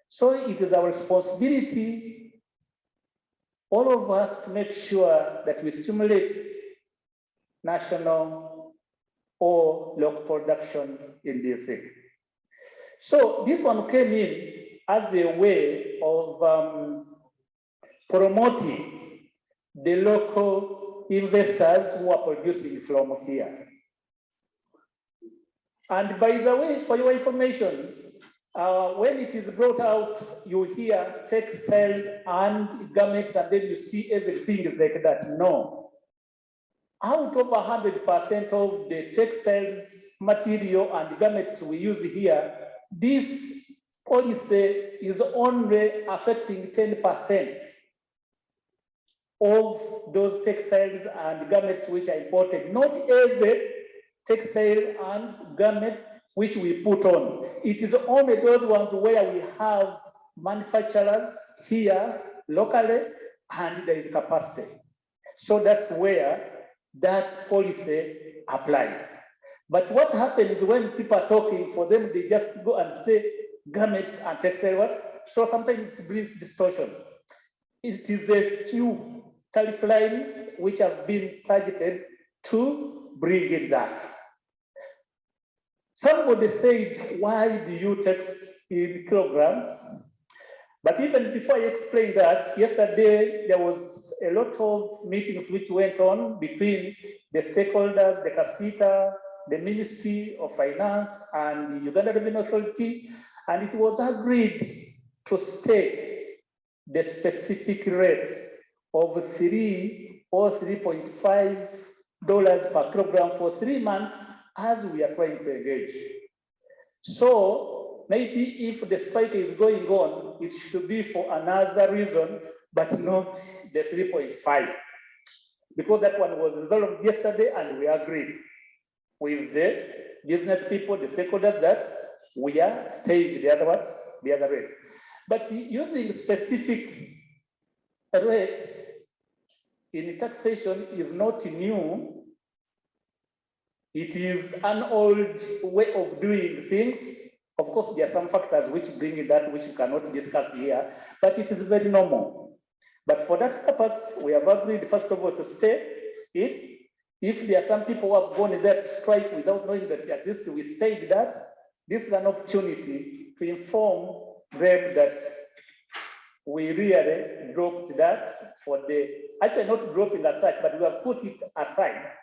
So it is our responsibility, all of us, to make sure that we stimulate national or local production in this thing. So this one came in as a way of promoting the local investors who are producing from here. And by the way, for your information, when it is brought out, you hear textiles and garments, and then you see everything is like that. No. Out of 100% of the textiles, material, and garments we use here, this policy is only affecting 10% of those textiles and garments which are imported. Not every textile and garment which we put on. It is only those ones where we have manufacturers here locally and there is capacity. So that's where that policy applies. But what happens when people are talking, for them, they just go and say garments and textile what? So sometimes it brings distortion. It is a few tariff lines which have been targeted to bring in that. Somebody said, why do you tax in kilograms? But even before I explain that, yesterday there was a lot of meetings which went on between the stakeholders, the CASITA, the Ministry of Finance, and the Uganda Revenue Authority, and it was agreed to stay the specific rate of 3 or $3.5 per kilogram for 3 months as we are trying to engage. So maybe if the strike is going on, it should be for another reason, but not the 3.5. Because that one was resolved yesterday and we agreed with the business people, the stakeholders, that we are staying the other rate. But using specific rate in taxation is not new. It is an old way of doing things. Of course, there are some factors which bring in that which we cannot discuss here, but it is very normal. But for that purpose, we have agreed, first of all, to stay in. If there are some people who have gone there to strike without knowing that at least we stayed that, this is an opportunity to inform them that we really dropped that for the, actually not dropping aside, but we have put it aside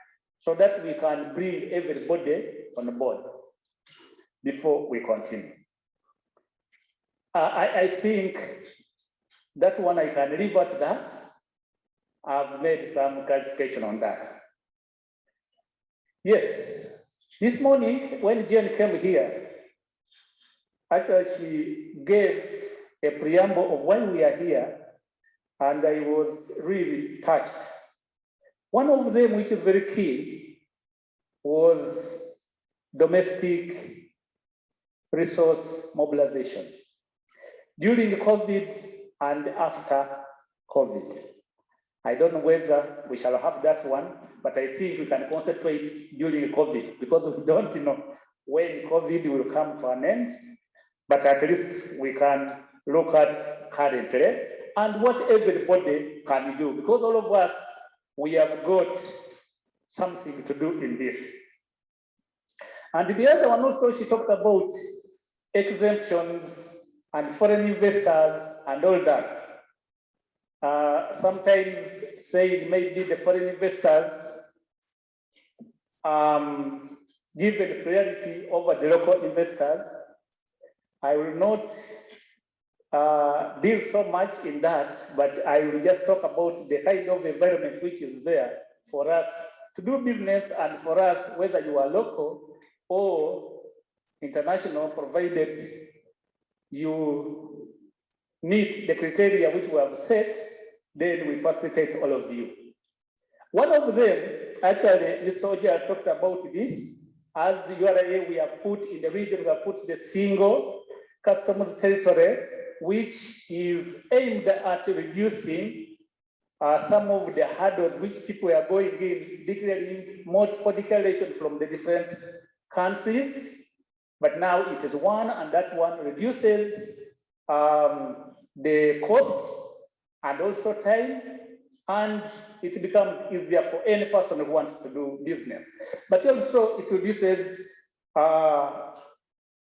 so that we can bring everybody on board before we continue. I think that one I can leave at that. I've made some clarification on that. Yes, this morning when Jen came here, actually she gave a preamble of why we are here, and I was really touched. One of them, which is very key, was domestic resource mobilization during COVID and after COVID. I don't know whether we shall have that one, but I think we can concentrate during COVID because we don't know when COVID will come to an end, but at least we can look at currently and what everybody can do, because all of us, we have got something to do in this. And the other one also, she talked about exemptions and foreign investors and all that. Sometimes saying maybe the foreign investors given priority over the local investors. I will not deal so much in that, but I will just talk about the kind of environment which is there for us to do business, and for us, whether you are local or international, provided you meet the criteria which we have set, then we facilitate all of you. One of them, actually, Mr. Oja talked about this. As URA, we have put in the region, we have put the single customs territory, which is aimed at reducing some of the hurdles which people are going in, declaring multiple declarations from the different countries. But now it is one, and that one reduces the cost and also time, and it becomes easier for any person who wants to do business. But also it reduces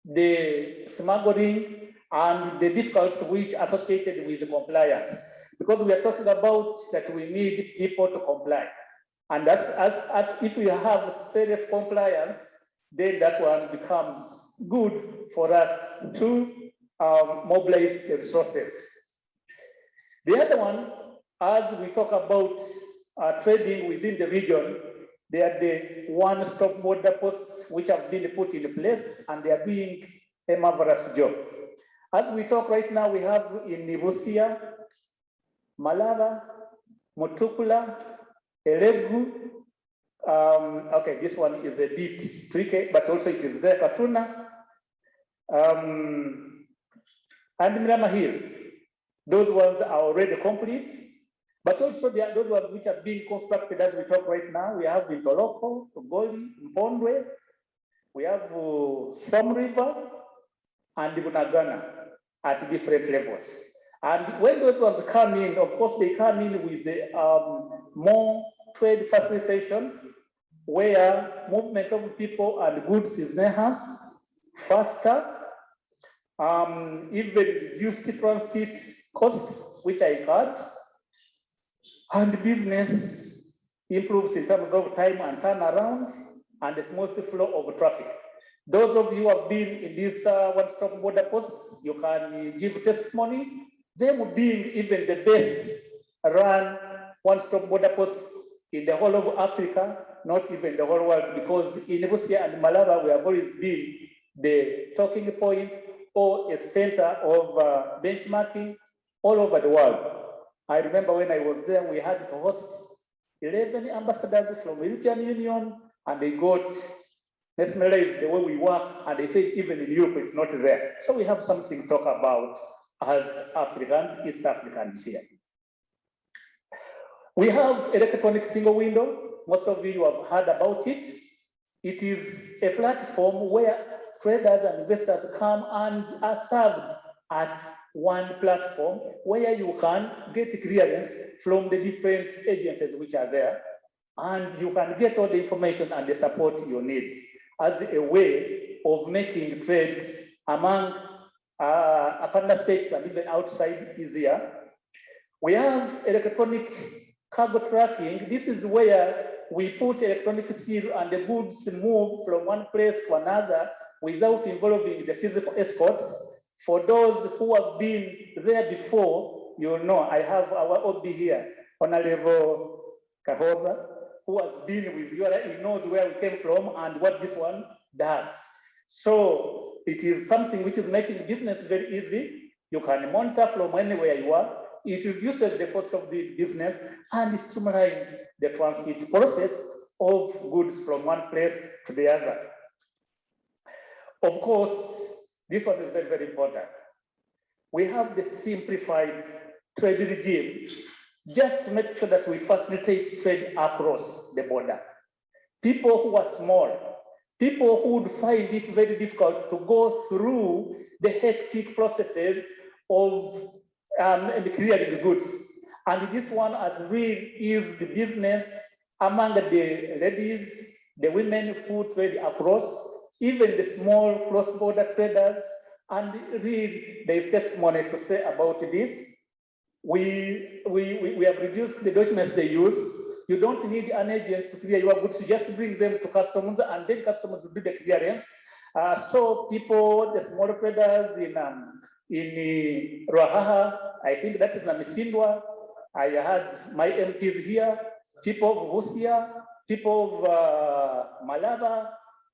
the smuggling and the difficulties which are associated with the compliance, because we are talking about that we need people to comply. And as if we have serious compliance, then that one becomes good for us to mobilize the resources. The other one, as we talk about trading within the region, they are the one-stop border posts which have been put in place, and they are doing a marvelous job. As we talk right now, we have in Nibusia, Malaba, Mutukula, Eregu. Okay, this one is a bit tricky, but also it is there, Katuna, and Mirama Hill. Those ones are already complete, but also there are those ones which are being constructed as we talk right now. We have in Toloko, Togoli, Mpondwe, we have Storm River, and Bunagana at different levels. And when those ones come in, of course, they come in with the, more trade facilitation, where movement of people and goods is enhanced faster, even reduced transit costs, which I got, and business improves in terms of time and turnaround and the smooth flow of traffic. Those of you who have been in this one-stop border posts, you can give testimony. Them being even the best run one-stop border posts in the whole of Africa, not even the whole world, because in Nibusia and Malaba, we have always been the talking point or a center of benchmarking all over the world. I remember when I was there, we had to host 11 ambassadors from the European Union, and they got mesmerized the way we work, and they said even in Europe it's not there. So we have something to talk about as Africans, East Africans here. We have electronic single window. Most of you have heard about it. It is a platform where traders and investors come and are served at one platform, where you can get clearance from the different agencies which are there, and you can get all the information and the support you need as a way of making trade among partner states and even outside easier. We have electronic cargo tracking. This is where we put electronic seal and the goods move from one place to another without involving the physical escorts. For those who have been there before, you know, I have our OB here. Honorable Kahoza, who has been with you, he knows where we came from and what this one does. So it is something which is making business very easy. You can monitor from anywhere you are. It reduces the cost of the business and streamlines the transit process of goods from one place to the other. Of course, this one is very, very important. We have the simplified trade regime just to make sure that we facilitate trade across the border. People who are small, people who would find it very difficult to go through the hectic processes of clearing the goods. And this one has really is the business among the ladies, the women who trade across, even the small cross-border traders, and really there is testimony to say about this. We have reduced the documents they use. You don't need an agent to clear your goods, you just bring them to customers and then customers will do the clearance. So people, the small traders in Ruahaha, I think that is Namisindwa. I had my MPs here, people of Busia, people of Malaba,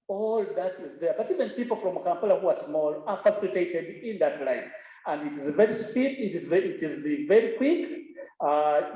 all that is there. But even people from Kampala who are small are facilitated in that line. And it is very speed, it is very quick.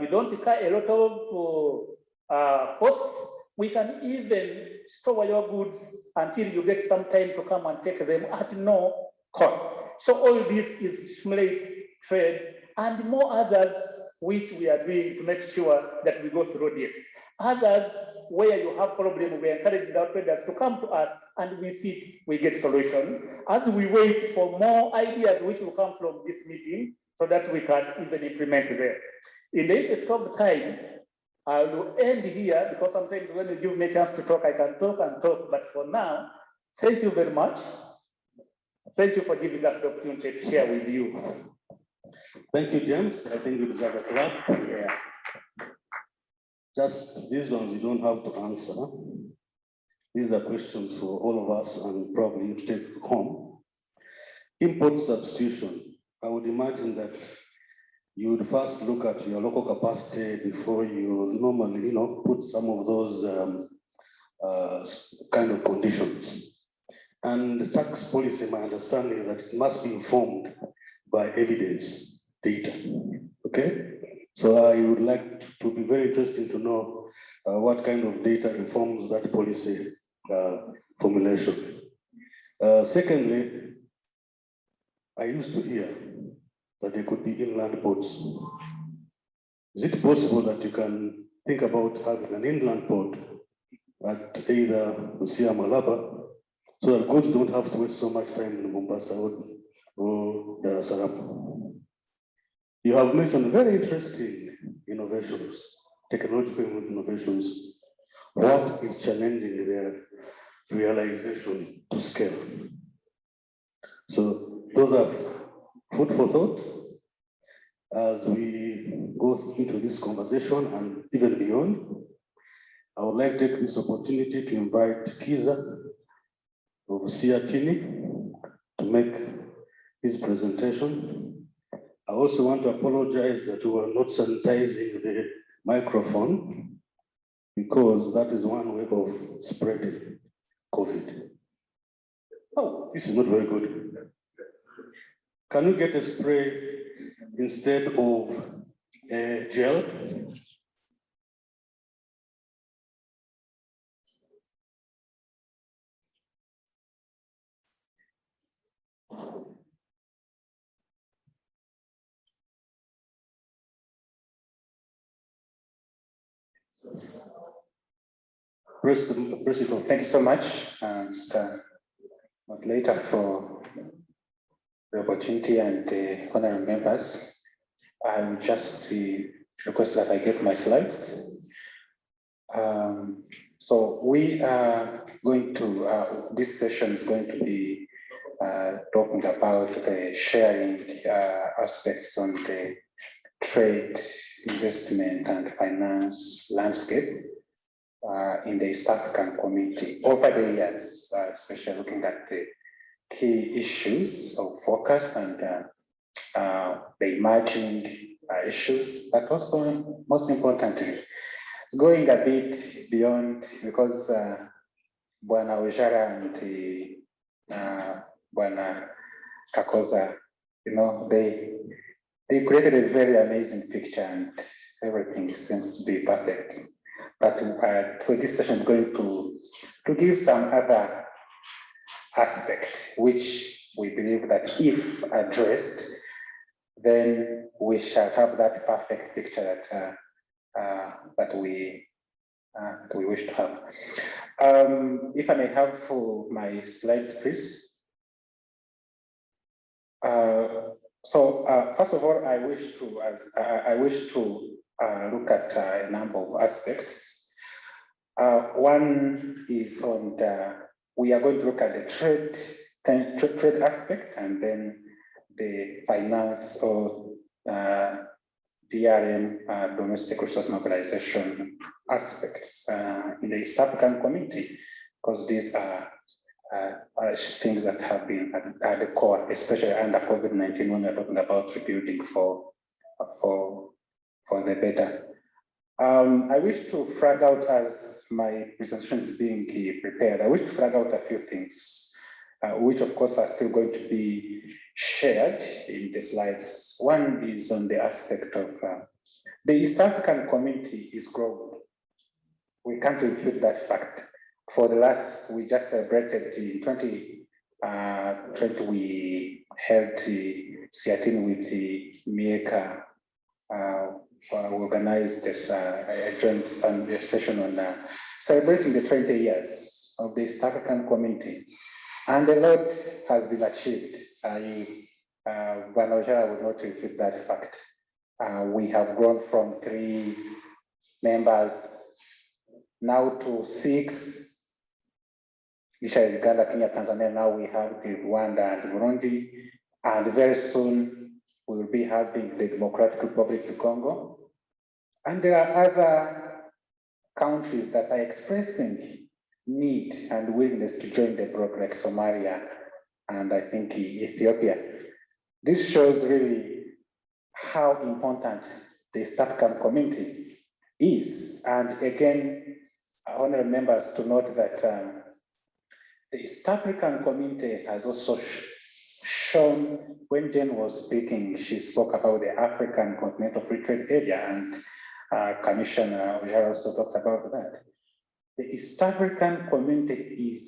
You don't incur a lot of costs. We can even store your goods until you get some time to come and take them at no cost. So all this is stimulate trade and more others which we are doing to make sure that we go through this. Others where you have problems, we encourage our traders to come to us and we sit, we get solution. As we wait for more ideas which will come from this meeting so that we can even implement them. In the interest of time, I will end here because sometimes when you give me a chance to talk, I can talk and talk. But for now, thank you very much. Thank you for giving us the opportunity to share with you. Thank you, James. I think you deserve a clap. Yeah. Just these ones you don't have to answer. These are questions for all of us and probably you to take home. Import substitution. I would imagine that you would first look at your local capacity before you normally, put some of those kind of conditions. And tax policy, my understanding is that it must be informed by evidence, data, okay? So I would like to be very interested to know what kind of data informs that policy formulation. Secondly, I used to hear that there could be inland ports. Is it possible that you can think about having an inland port at either Busia or Malaba so that goods don't have to waste so much time in Mombasa or Dar es Salaam? You have mentioned very interesting innovations, technological innovations. What is challenging their realization to scale? So those are food for thought as we go into this conversation and even beyond. I would like to take this opportunity to invite Kiza of SEATINI to make his presentation. I also want to apologize that we were not sanitizing the microphone because that is one way of spreading COVID. Oh, this is not very good. Can we get a spray instead of a gel? Press it on. Thank you so much, Mr. Moderator, for the opportunity and the honorable members. I will just request that I get my slides. So we are going to, this session is going to be talking about the sharing aspects on the trade, investment and finance landscape in the East African community over the years, especially looking at the key issues of focus and the emerging issues, but also most importantly, going a bit beyond, because Bwana Ujara and Bwana Kakoza, you know, they created a very amazing picture and everything seems to be perfect. But so this session is going to give some other aspect, which we believe that if addressed, then we shall have that perfect picture that we wish to have. If I may have for my slides, please. So first of all, I wish to look at a number of aspects. One is on we are going to look at the trade aspect, and then the finance or DRM, domestic resource mobilization aspects in the East African community, because these are things that have been at the core, especially under COVID-19, when we're talking about rebuilding for the better. I wish to flag out, as my presentation is being prepared, I wish to flag out a few things, which of course are still going to be shared in the slides. One is on the aspect of the East African community is growing. We can't refute that fact. For the last, we just celebrated in 2020, we held the SEATINI with the MEAC. We organized this a joint session on celebrating the 20 years of the East African community. And a lot has been achieved. Banojara would not refute that fact. We have grown from 3 members now to 6. Uganda, Kenya, Tanzania. Now we have the Rwanda and Burundi, and very soon we will be having the Democratic Republic of Congo. And there are other countries that are expressing need and willingness to join the bloc, like Somalia and I think Ethiopia. This shows really how important the East African community is. And again, I want to members to note that the East African community has also shown, when Jen was speaking, she spoke about the African Continental Free Trade Area, and Commissioner Ujara also talked about that. The East African community is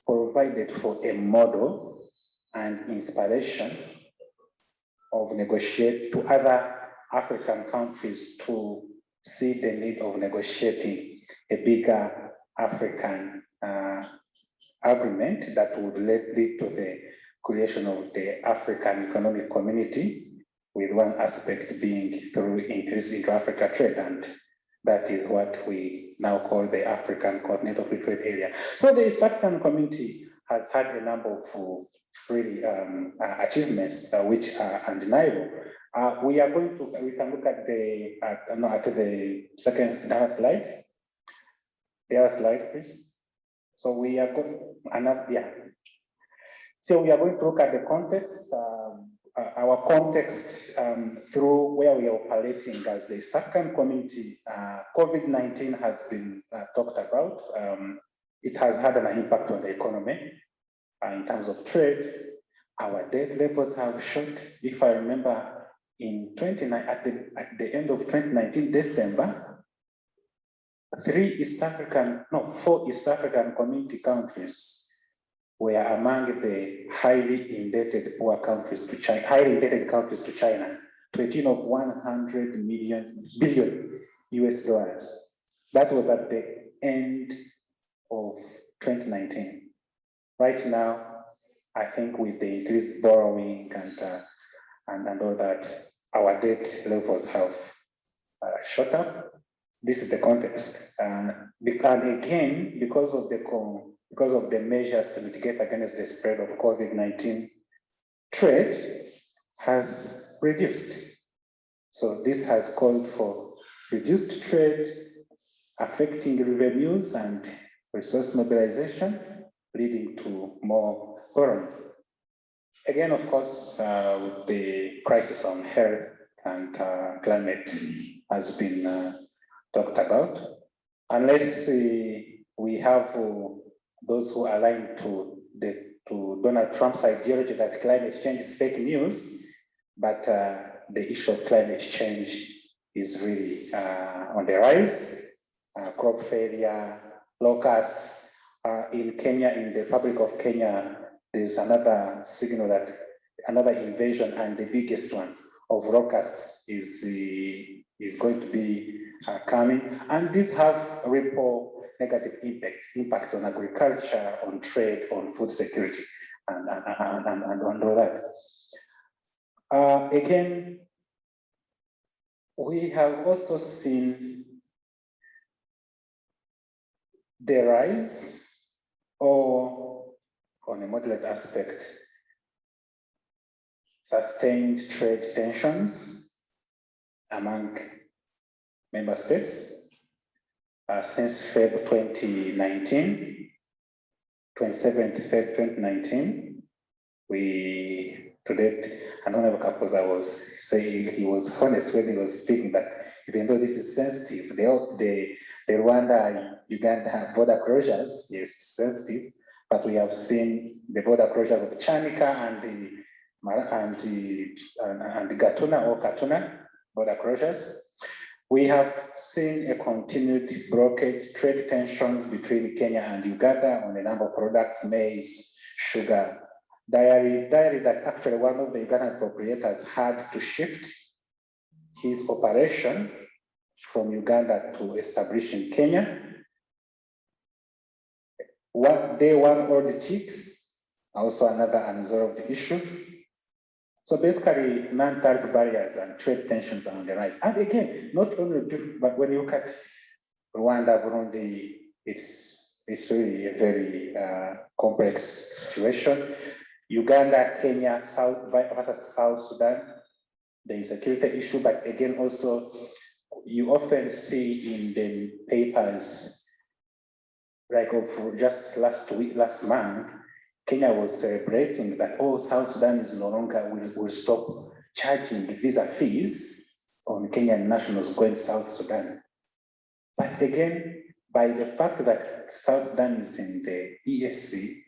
provided for a model and inspiration of negotiate to other African countries to see the need of negotiating a bigger African agreement that would lead to the creation of the African Economic Community, with one aspect being through increased intra-Africa trade, and that is what we now call the African Continental Free Trade Area. So the East African community has had a number of really achievements which are undeniable. We can look at the second slide. The other slide, please. So we are going So we are going to look at the context, our context through where we are operating as the East African community. COVID-19 has been talked about. It has had an impact on the economy in terms of trade. Our debt levels have shot. If I remember, at the end of 2019, December, 4 East African community countries were among the highly indebted poor countries to China, highly indebted countries to China, to a tune of 100 billion US dollars. That was at the end of 2019. Right now, I think with the increased borrowing and all that, our debt levels have shot up. This is the context. And again, because of the measures to mitigate against the spread of COVID-19, trade has reduced. So this has called for reduced trade, affecting revenues and resource mobilization, leading to more borrowing. Again, of course, with the crisis on health and climate has been talked about. Unless we have those who align to Donald Trump's ideology that climate change is fake news, but the issue of climate change is really on the rise. Crop failure, locusts. In Kenya, in the Republic of Kenya, there's another signal that another invasion, and the biggest one of locusts is going to be coming. And these have ripple negative impacts on agriculture, on trade, on food security, and all that. Again, we have also seen the rise, or on a moderate aspect, sustained trade tensions among member states since Feb 2019, 27th Feb 2019. To date, Honorable Kapoza was saying, he was honest when he was speaking that even though this is sensitive, the Rwanda-Uganda border closures is sensitive, but we have seen the border closures of Chanika and the Gatuna or Katuna border closures. We have seen a continued blockade, trade tensions between Kenya and Uganda on a number of products, maize, sugar, dairy that actually one of the Ugandan proprietors had to shift his operation from Uganda to establish in Kenya. Day one old chicks, also another unresolved issue. So basically, non-tariff barriers and trade tensions are on the rise. And again, not only, but when you look at Rwanda, Burundi, it's really a very complex situation. Uganda, Kenya, versus South Sudan, there is a security issue, but again, also, you often see in the papers, like of just last month, Kenya was celebrating that, oh, South Sudan is no longer, will stop charging visa fees on Kenyan nationals going to South Sudan. But again, by the fact that South Sudan is in the EAC,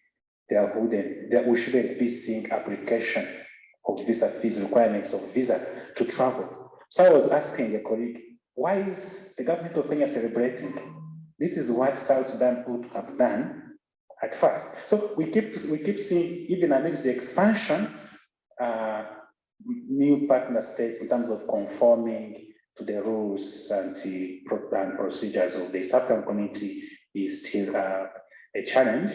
we shouldn't be seeing application of visa fees, requirements of visa to travel. So I was asking a colleague, why is the government of Kenya celebrating? This is what South Sudan would have done at first. So we keep seeing, even amidst the expansion, new partner states in terms of conforming to the rules and the procedures of the East African community is still a challenge.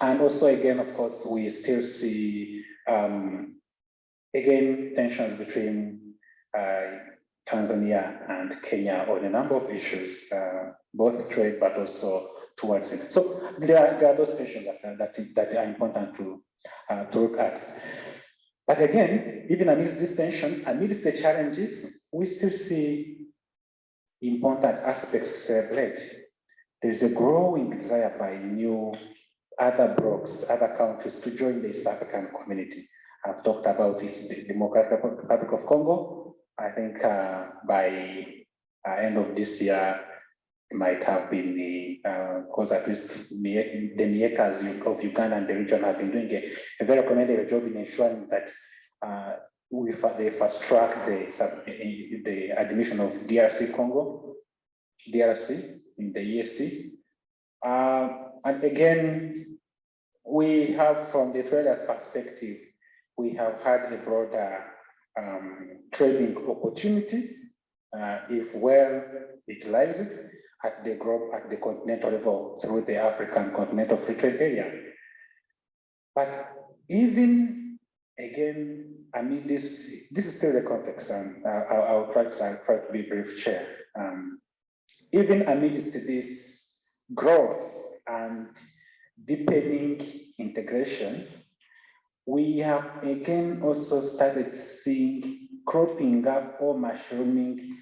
And also, again, of course, we still see, again, tensions between Tanzania and Kenya on a number of issues, both trade, but also towards it. So there are those tensions that are important to look at. But again, even amidst these tensions, amidst the challenges, we still see important aspects to celebrate. There is a growing desire by other blocs, other countries to join the East African community. I've talked about this, the Democratic Republic of Congo. I think by end of this year, it might have been because at least the NIECAs of Uganda and the region have been doing a very commendable job in ensuring that they fast track the admission of DRC Congo, DRC in the EAC. And again, we have, from the trader's perspective, we have had a broader trading opportunity, if well utilized at the continental level through the African Continental Free Trade Area. But even again, I mean, this is still the context, and I'll try to be brief, Chair. Even amidst this growth and deepening integration, we have again also started seeing cropping up or mushrooming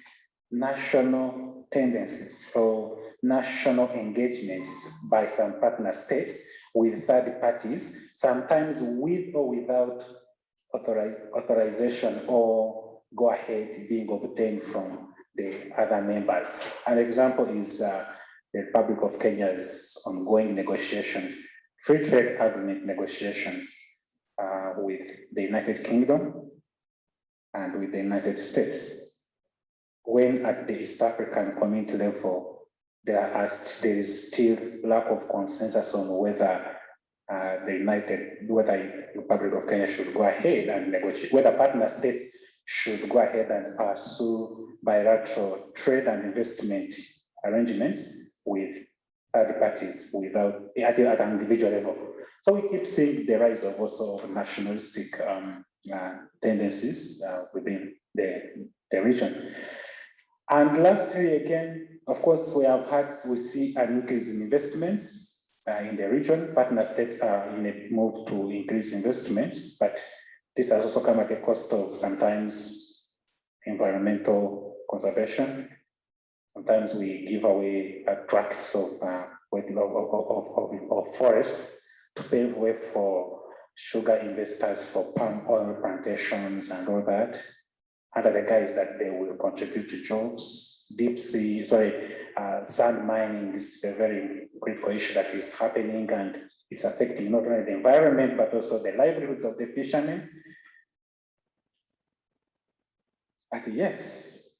national tendencies, so national engagements by some partner states with third parties, sometimes with or without authorization or go ahead being obtained from the other members. An example is the Republic of Kenya's ongoing negotiations, free trade agreement negotiations with the United Kingdom and with the United States. When at the East African community level, there is still lack of consensus on whether the Republic of Kenya should go ahead and negotiate, whether partner states should go ahead and pursue bilateral trade and investment arrangements with third parties at an individual level. So we keep seeing the rise of also nationalistic tendencies within the region. And lastly, again, of course, we see an increase in investments in the region. Partner states are in a move to increase investments, but this has also come at a cost of sometimes environmental conservation. Sometimes we give away tracts of forests to pave way for sugar investors for palm oil plantations and all that, under the guise that they will contribute to jobs. Sand mining is a very critical issue that is happening, and it's affecting not only the environment, but also the livelihoods of the fishermen. But yes,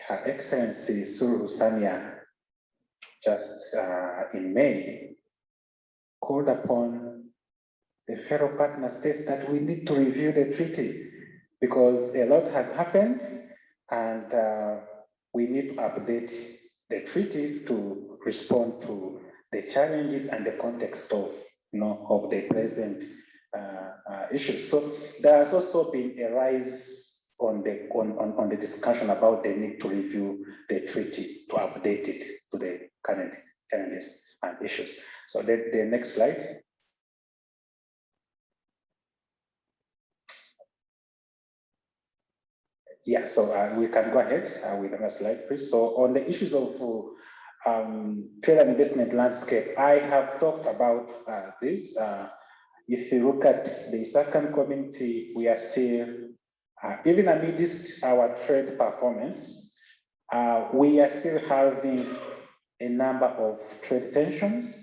Her Excellency Suluhu Samia, just in May, called upon the fellow partner states that we need to review the treaty because a lot has happened, and we need to update the treaty to respond to the challenges and the context of the present issues. So there has also been a rise on the discussion about the need to review the treaty to update it to the current challenges and issues. So the next slide. Yeah, so we can go ahead with the next slide, please. So on the issues of trade and investment landscape, I have talked about this. If you look at the East African community, we are still, even amidst our trade performance, we are still having a number of trade tensions.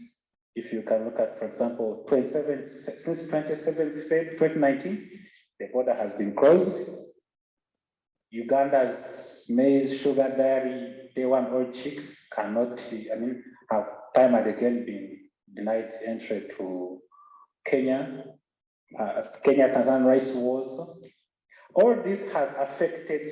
If you can look at, for example, since 2019, the border has been closed. Uganda's maize, sugar, dairy, day one oil chicks cannot, have time and again been denied entry to Kenya. Kenya-Tanzania rice wars. All this has affected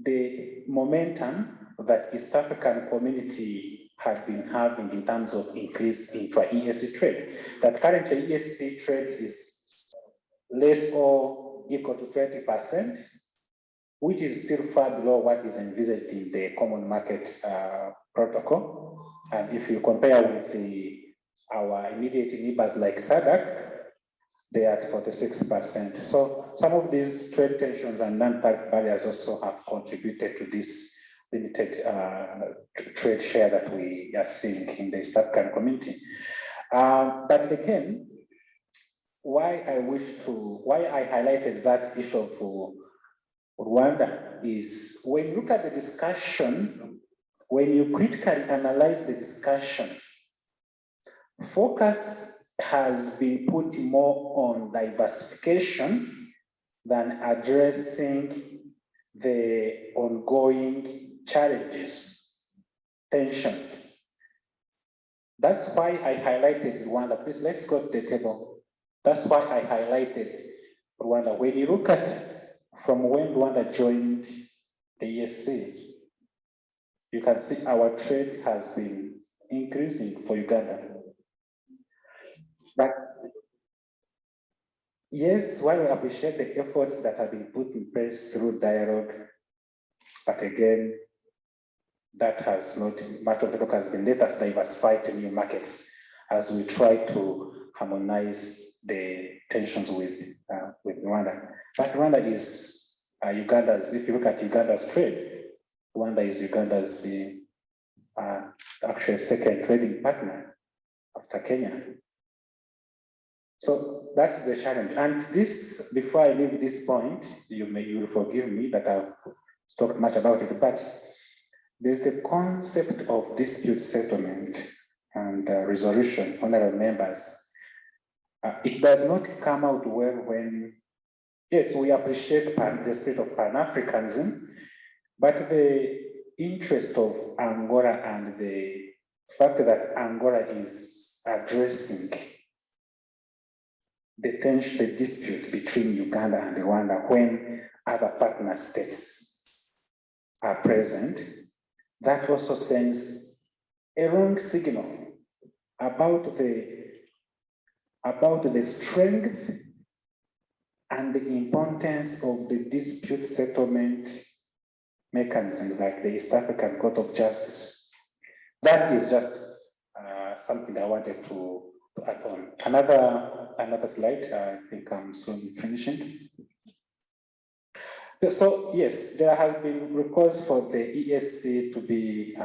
the momentum that East African community had been having in terms of increase intra-EAC trade. That currently EAC trade is less or equal to 20%, which is still far below what is envisaged in the Common Market Protocol. And if you compare with our immediate neighbors like SADC, they are at 46%. So some of these trade tensions and non-tariff barriers also have contributed to this limited trade share that we are seeing in the East African community. But again, why I highlighted that issue of Rwanda is when you look at the discussion, when you critically analyze the discussions, focus has been put more on diversification than addressing the ongoing challenges, tensions. That's why I highlighted Rwanda. Please, let's go to the table. That's why I highlighted Rwanda. When you look at from when Rwanda joined the EAC, you can see our trade has been increasing for Uganda. But yes, while we appreciate the efforts that have been put in place through dialogue, but again, that has not, much of the work has been let us diversify to new markets as we try to harmonize the tensions with Rwanda. But Rwanda is Uganda's, if you look at Uganda's trade, Rwanda is Uganda's actually second trading partner after Kenya. So that's the challenge. And this, before I leave this point, you will forgive me that I've talked much about it, but there's the concept of dispute settlement and resolution, honorable members. It does not come out well when, yes, we appreciate the state of Pan-Africanism, but the interest of Angola and the fact that Angola is addressing the tension, the dispute between Uganda and Rwanda when other partner states are present, that also sends a wrong signal about the strength and the importance of the dispute settlement mechanisms like the East African Court of Justice. That is just something I wanted to add on. Another slide, I think I'm soon finishing. So yes, there has been requests for the EAC to be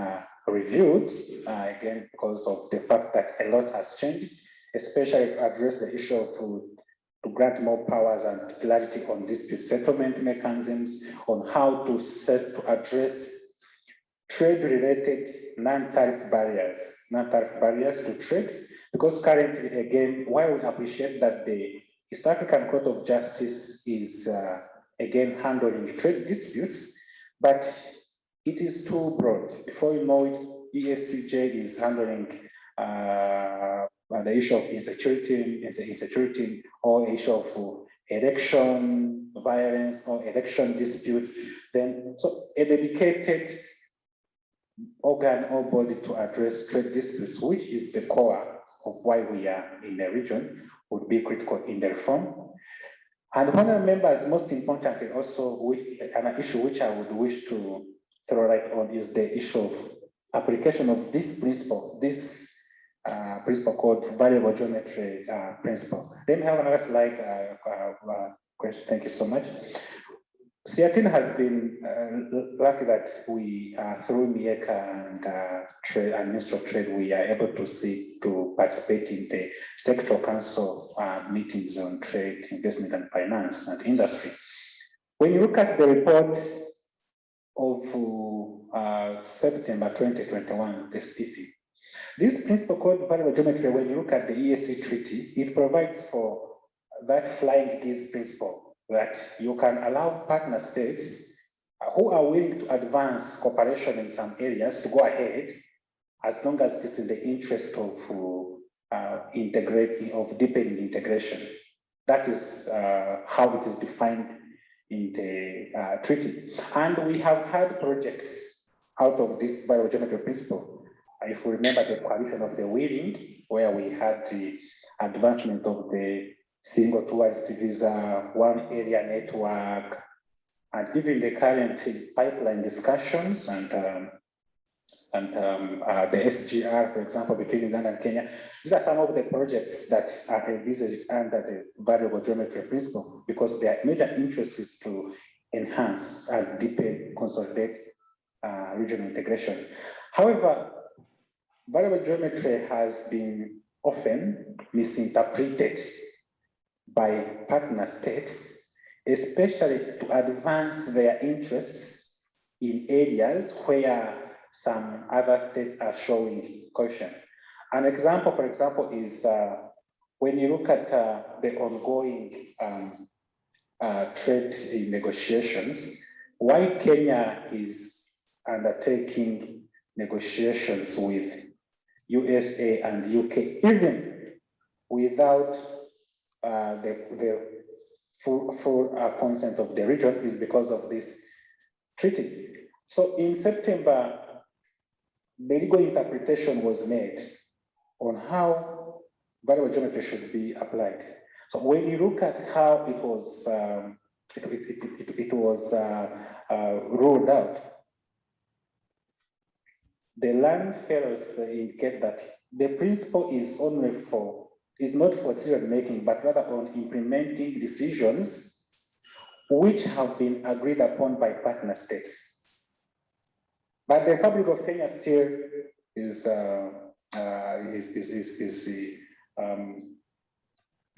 reviewed, again, because of the fact that a lot has changed, especially to address the issue of to grant more powers and clarity on dispute settlement mechanisms, on how to address trade-related non-tariff barriers to trade, because currently, again, while we appreciate that the East African Court of Justice is again handling trade disputes, but it is too broad. Before you know it, ESCJ is handling the issue of insecurity or issue of election violence or election disputes. Then, so a dedicated organ or body to address trade disputes, which is the core of why we are in the region, would be critical in the reform. And honorable members, most importantly, also an issue which I would wish to throw light on is the issue of application of this principle, principle called variable geometry principle. Let me have another slide, Chris, thank you so much. SEATINI has been lucky that we, through MIECA and Trade and Ministry of Trade, we are able to participate in the Sectoral Council meetings on trade, investment, and finance and industry. When you look at the report of September 2021, the SEATINI, this principle called variable geometry, when you look at the EAC treaty, it provides for that flying geese principle, that you can allow partner states who are willing to advance cooperation in some areas to go ahead, as long as this is in the interest of deepening integration. That is how it is defined in the treaty. And we have had projects out of this variable geometry principle. If we remember the coalition of the willing, where we had the advancement of the single tourist visa, one area network, and even the current pipeline discussions and the SGR, for example, between Uganda and Kenya. These are some of the projects that are envisaged under the variable geometry principle, because their major interest is to enhance and deepen, consolidate regional integration. However, variable geometry has been often misinterpreted by partner states, especially to advance their interests in areas where some other states are showing caution. An example, for example, is when you look at the ongoing trade negotiations, why Kenya is undertaking negotiations with USA and UK, even without the full consent of the region, is because of this treaty. So in September, the legal interpretation was made on how variable geometry should be applied. So when you look at how it was ruled out, the land fellows indicate that the principle is not for decision making, but rather on implementing decisions which have been agreed upon by partner states. But the Republic of Kenya still is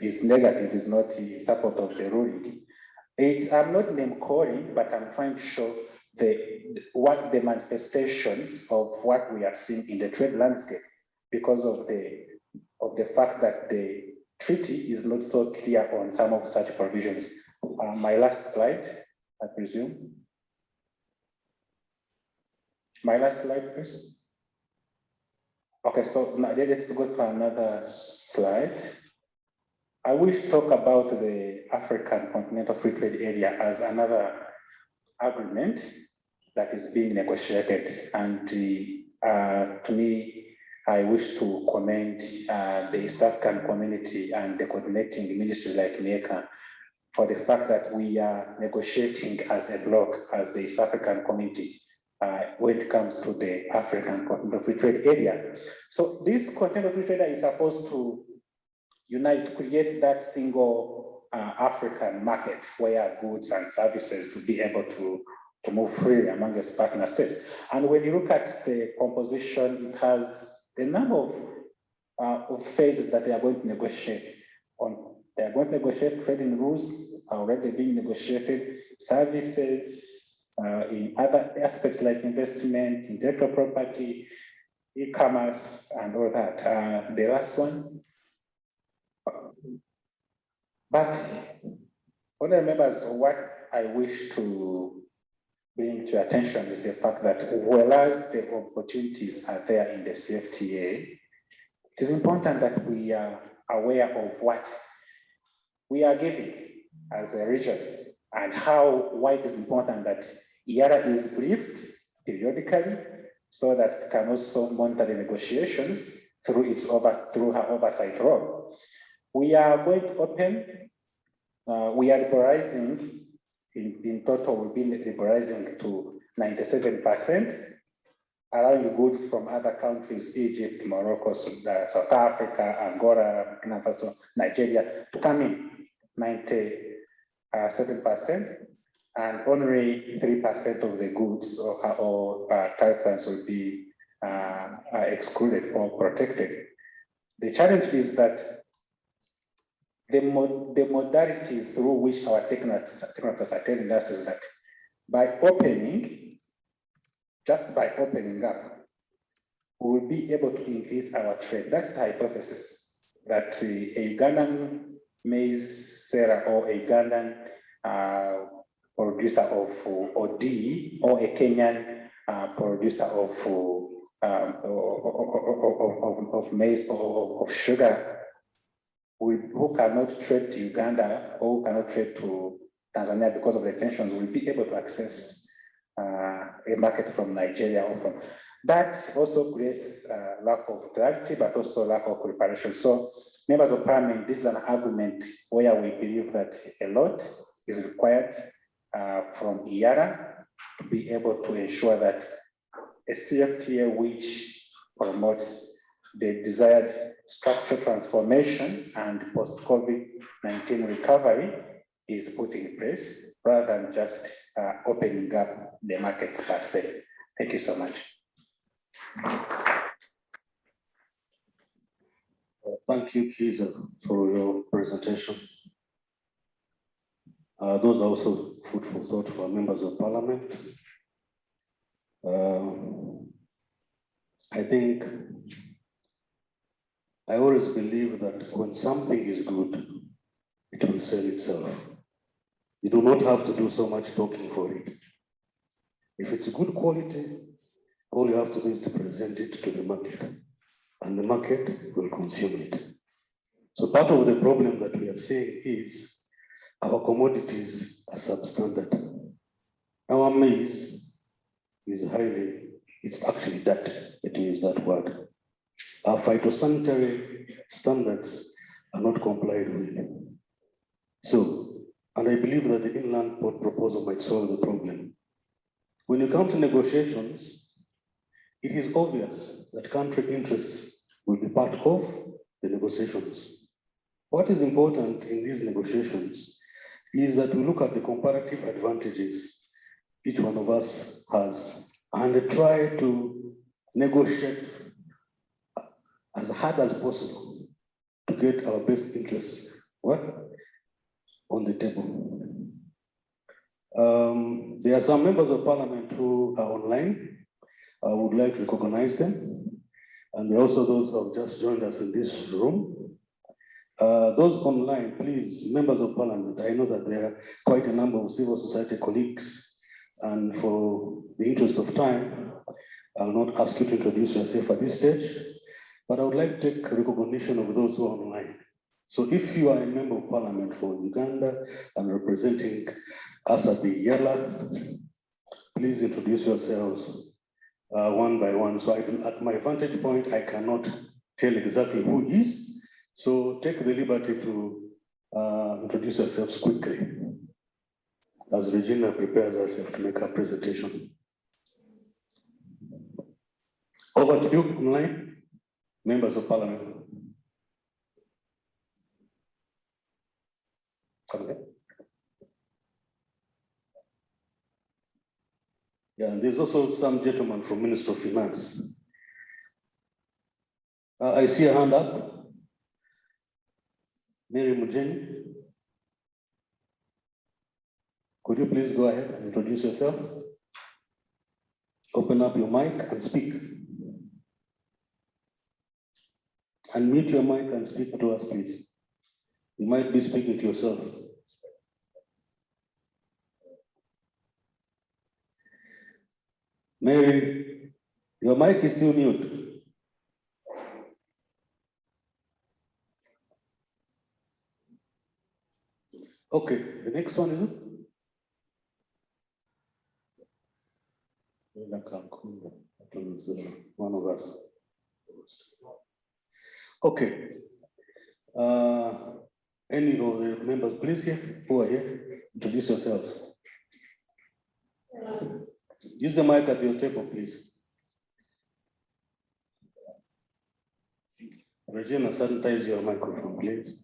is negative, is not in support of the ruling. I'm not name calling, but I'm trying to show what the manifestations of what we are seeing in the trade landscape because of the fact that the treaty is not so clear on some of such provisions. My last slide, I presume. My last slide, please. Okay, so now let's go to another slide. I wish to talk about the African Continental Free Trade Area as another agreement that is being negotiated. And to me, I wish to commend the East African community and the coordinating ministry like NECA for the fact that we are negotiating as a bloc, as the East African community, when it comes to the African Continental Free Trade Area. So this Continental Free Trade Area is supposed to unite, create that single African market where goods and services to be able to move freely among its partner states. And when you look at the composition, it has a number of phases that they are going to negotiate on. They are going to negotiate trading rules already being negotiated, services in other aspects like investment, intellectual property, e-commerce, and all that. The last one. But what I remember is what I wish to bring to your attention is the fact that whereas the opportunities are there in the CFTA, it is important that we are aware of what we are giving as a region and why it is important that IARA is briefed periodically so that it can also monitor the negotiations through her oversight role. We are going to open, we are liberalizing, in total we'll be liberalizing to 97%, allowing goods from other countries, Egypt, Morocco, Sudan, South Africa, Angola, Burkina Faso, Nigeria, to come in 97%, and only 3% of the goods or tariffs will be excluded or protected. The challenge is that the modalities through which our technocrats are telling us is that by opening, just by opening up, we will be able to increase our trade. That's the hypothesis, that a Ugandan maize seller or a Ugandan producer of OD or a Kenyan producer of maize or of sugar, who cannot trade to Uganda or who cannot trade to Tanzania because of the tensions, will be able to access a market from Nigeria or from. That also creates lack of clarity, but also lack of preparation. So, members of parliament, this is an argument where we believe that a lot is required from IARA to be able to ensure that a CFTA which promotes the desired structural transformation and post-COVID-19 recovery is put in place rather than just opening up the markets per se. Thank you so much. Thank you, Kiza, for your presentation. Those are also food for thought for members of parliament. I think I always believe that when something is good, it will sell itself. You do not have to do so much talking for it. If it's good quality, all you have to do is to present it to the market, and the market will consume it. So part of the problem that we are seeing is our commodities are substandard. Our maize is it's actually dirty, let me use that word. Our phytosanitary standards are not complied with. So, and I believe that the inland port proposal might solve the problem. When you come to negotiations, it is obvious that country interests will be part of the negotiations. What is important in these negotiations is that we look at the comparative advantages each one of us has and try to negotiate as hard as possible to get our best interests what? On the table. There are some members of parliament who are online. I would like to recognize them. And there are also those who have just joined us in this room. Those online, please, members of parliament, I know that there are quite a number of civil society colleagues, and for the interest of time, I'll not ask you to introduce yourself at this stage, but I would like to take recognition of those who are online. So if you are a member of parliament for Uganda and representing Assembly-Uganda, please introduce yourselves one by one. So at my vantage point, I cannot tell exactly who is. So take the liberty to introduce yourselves quickly as Regina prepares herself to make her presentation. Over to you, online, members of parliament. Okay. Yeah, and there's also some gentleman from Ministry of Finance. I see a hand up. Mary Mujeni. Could you please go ahead and introduce yourself? Open up your mic and speak. Unmute your mic and speak to us, please. You might be speaking to yourself. Mary, your mic is still mute. Okay, the next one is it? One of us. Okay. Any of the members, please, here, who are here, introduce yourselves. Use the mic at your table, please. Regina, sanitize your microphone, please.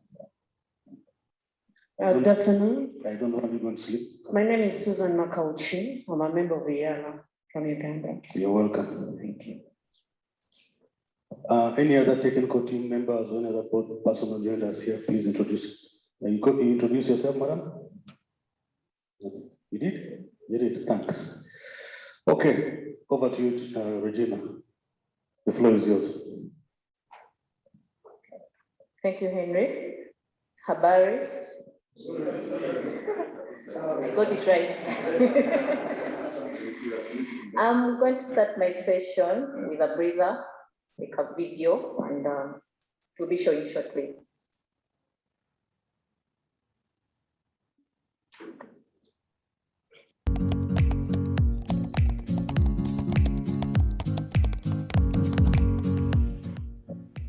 Good afternoon. I don't want you to sleep. My name is Susan Makauchi. I'm a member of EAC from Uganda. You're welcome. Thank you. Any other technical team members or any other person who joined us here, please introduce. You introduce yourself, madam? You did? You did, thanks. Okay, over to you, Regina. The floor is yours. Thank you, Henry. Habari. I got it right. I'm going to start my session with a breather, like a video, and we'll be showing shortly.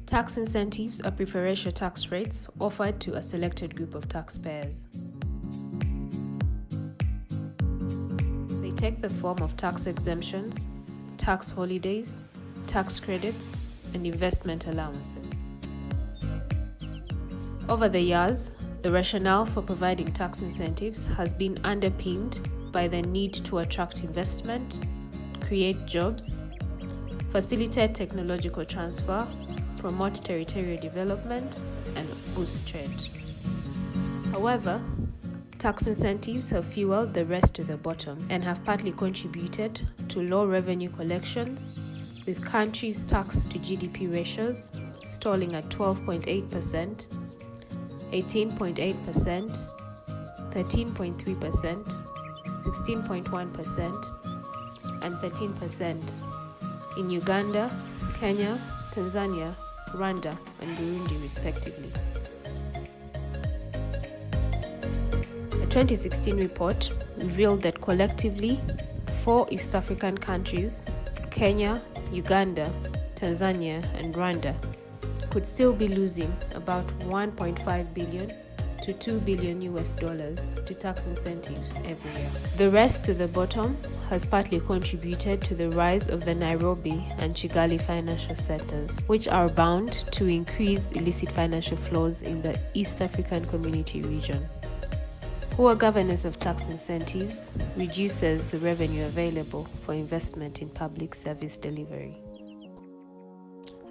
Tax incentives are preferential tax rates offered to a selected group of taxpayers. They take the form of tax exemptions, tax holidays, tax credits, and investment allowances. Over the years, the rationale for providing tax incentives has been underpinned by the need to attract investment, create jobs, facilitate technological transfer, promote territorial development, and boost trade. However, tax incentives have fueled the race to the bottom and have partly contributed to low revenue collections, with countries' tax to GDP ratios stalling at 12.8%, 18.8%, 13.3%, 16.1%, and 13% in Uganda, Kenya, Tanzania, Rwanda, and Burundi, respectively. A 2016 report revealed that collectively, 4 East African countries, Kenya, Uganda, Tanzania, and Rwanda, could still be losing about $1.5 billion to $2 billion to tax incentives every year. The race to the bottom has partly contributed to the rise of the Nairobi and Kigali financial sectors, which are bound to increase illicit financial flows in the East African Community region. Poor governance of tax incentives reduces the revenue available for investment in public service delivery.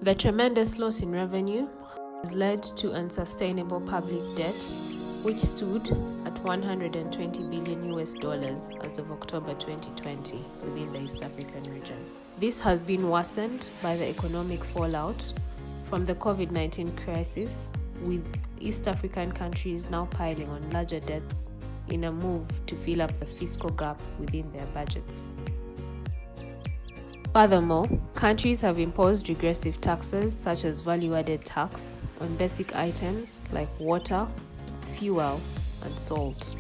The tremendous loss in revenue has led to unsustainable public debt, which stood at $120 billion as of October 2020 within the East African region. This has been worsened by the economic fallout from the COVID-19 crisis, with East African countries now piling on larger debts in a move to fill up the fiscal gap within their budgets. Furthermore, countries have imposed regressive taxes such as value-added tax on basic items like water, fuel, and salt,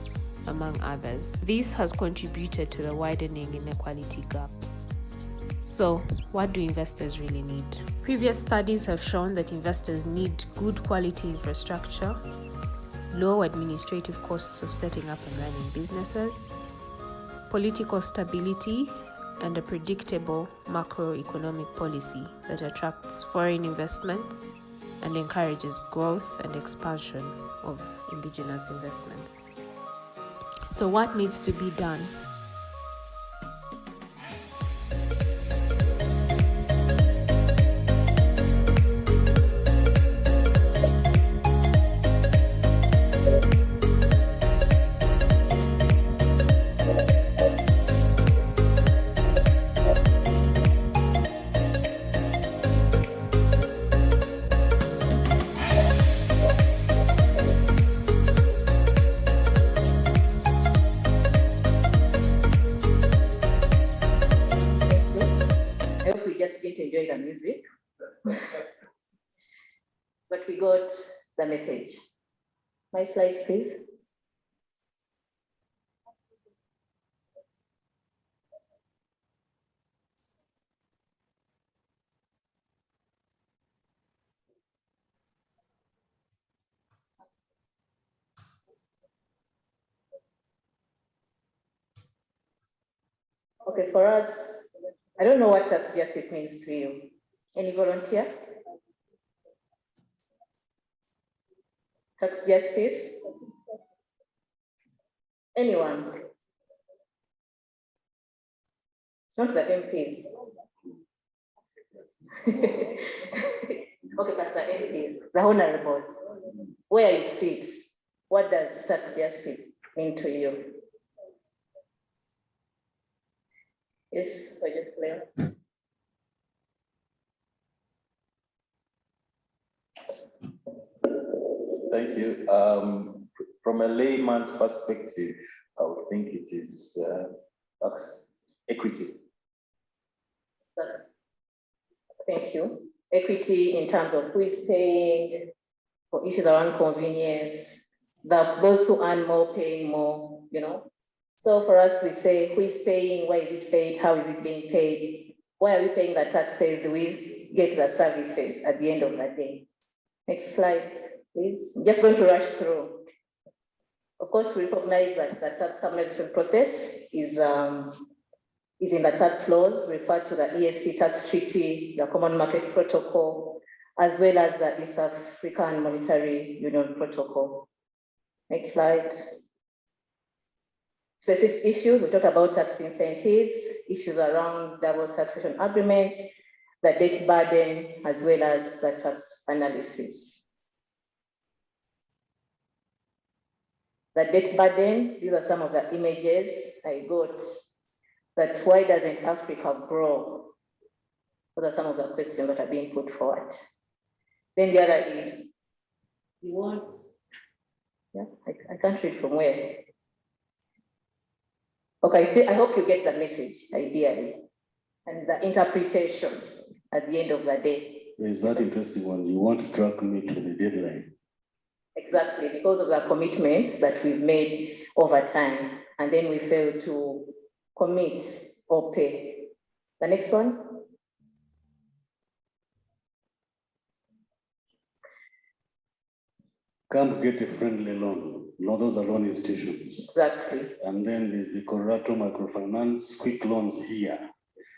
among others. This has contributed to the widening inequality gap. So, what do investors really need? Previous studies have shown that investors need good quality infrastructure, low administrative costs of setting up and running businesses, political stability, and a predictable macroeconomic policy that attracts foreign investments and encourages growth and expansion of indigenous investments. So what needs to be done? Enjoy the music, but we got the message. My slides, please. Okay, for us, I don't know what tax justice means to you. Any volunteer? Tax justice? Anyone? Not the MPs. Okay, that's the MPs, the honorables. Where you sit, what does tax justice mean to you? Yes, Sergeant Claire. Thank you. From a layman's perspective, I would think it is tax equity. Thank you. Equity in terms of who is paying, for issues around convenience, those who earn more paying more, you know. So for us, we say who is paying, why is it paid, how is it being paid, why are we paying the taxes, do we get the services at the end of the day? Next slide, please. I'm just going to rush through. Of course, we recognize that the tax harmonization process is in the tax laws, referred to the EAC tax treaty, the Common Market Protocol, as well as the East African Monetary Union Protocol. Next slide. Specific issues, we talked about tax incentives, issues around double taxation agreements, the debt burden, as well as the tax analysis. The debt burden, these are some of the images I got, that why doesn't Africa grow? Those are some of the questions that are being put forward. Then the other is, you want, yeah, I can't read from where. Okay, I hope you get the message, ideally, and the interpretation at the end of the day. Is that interesting one? You want to track me to the deadline? Exactly, because of the commitments that we've made over time, and then we fail to commit or pay. The next one. Come get a friendly loan. No, those are loan institutions. Exactly. And then there's the Corrato microfinance, quick loans here.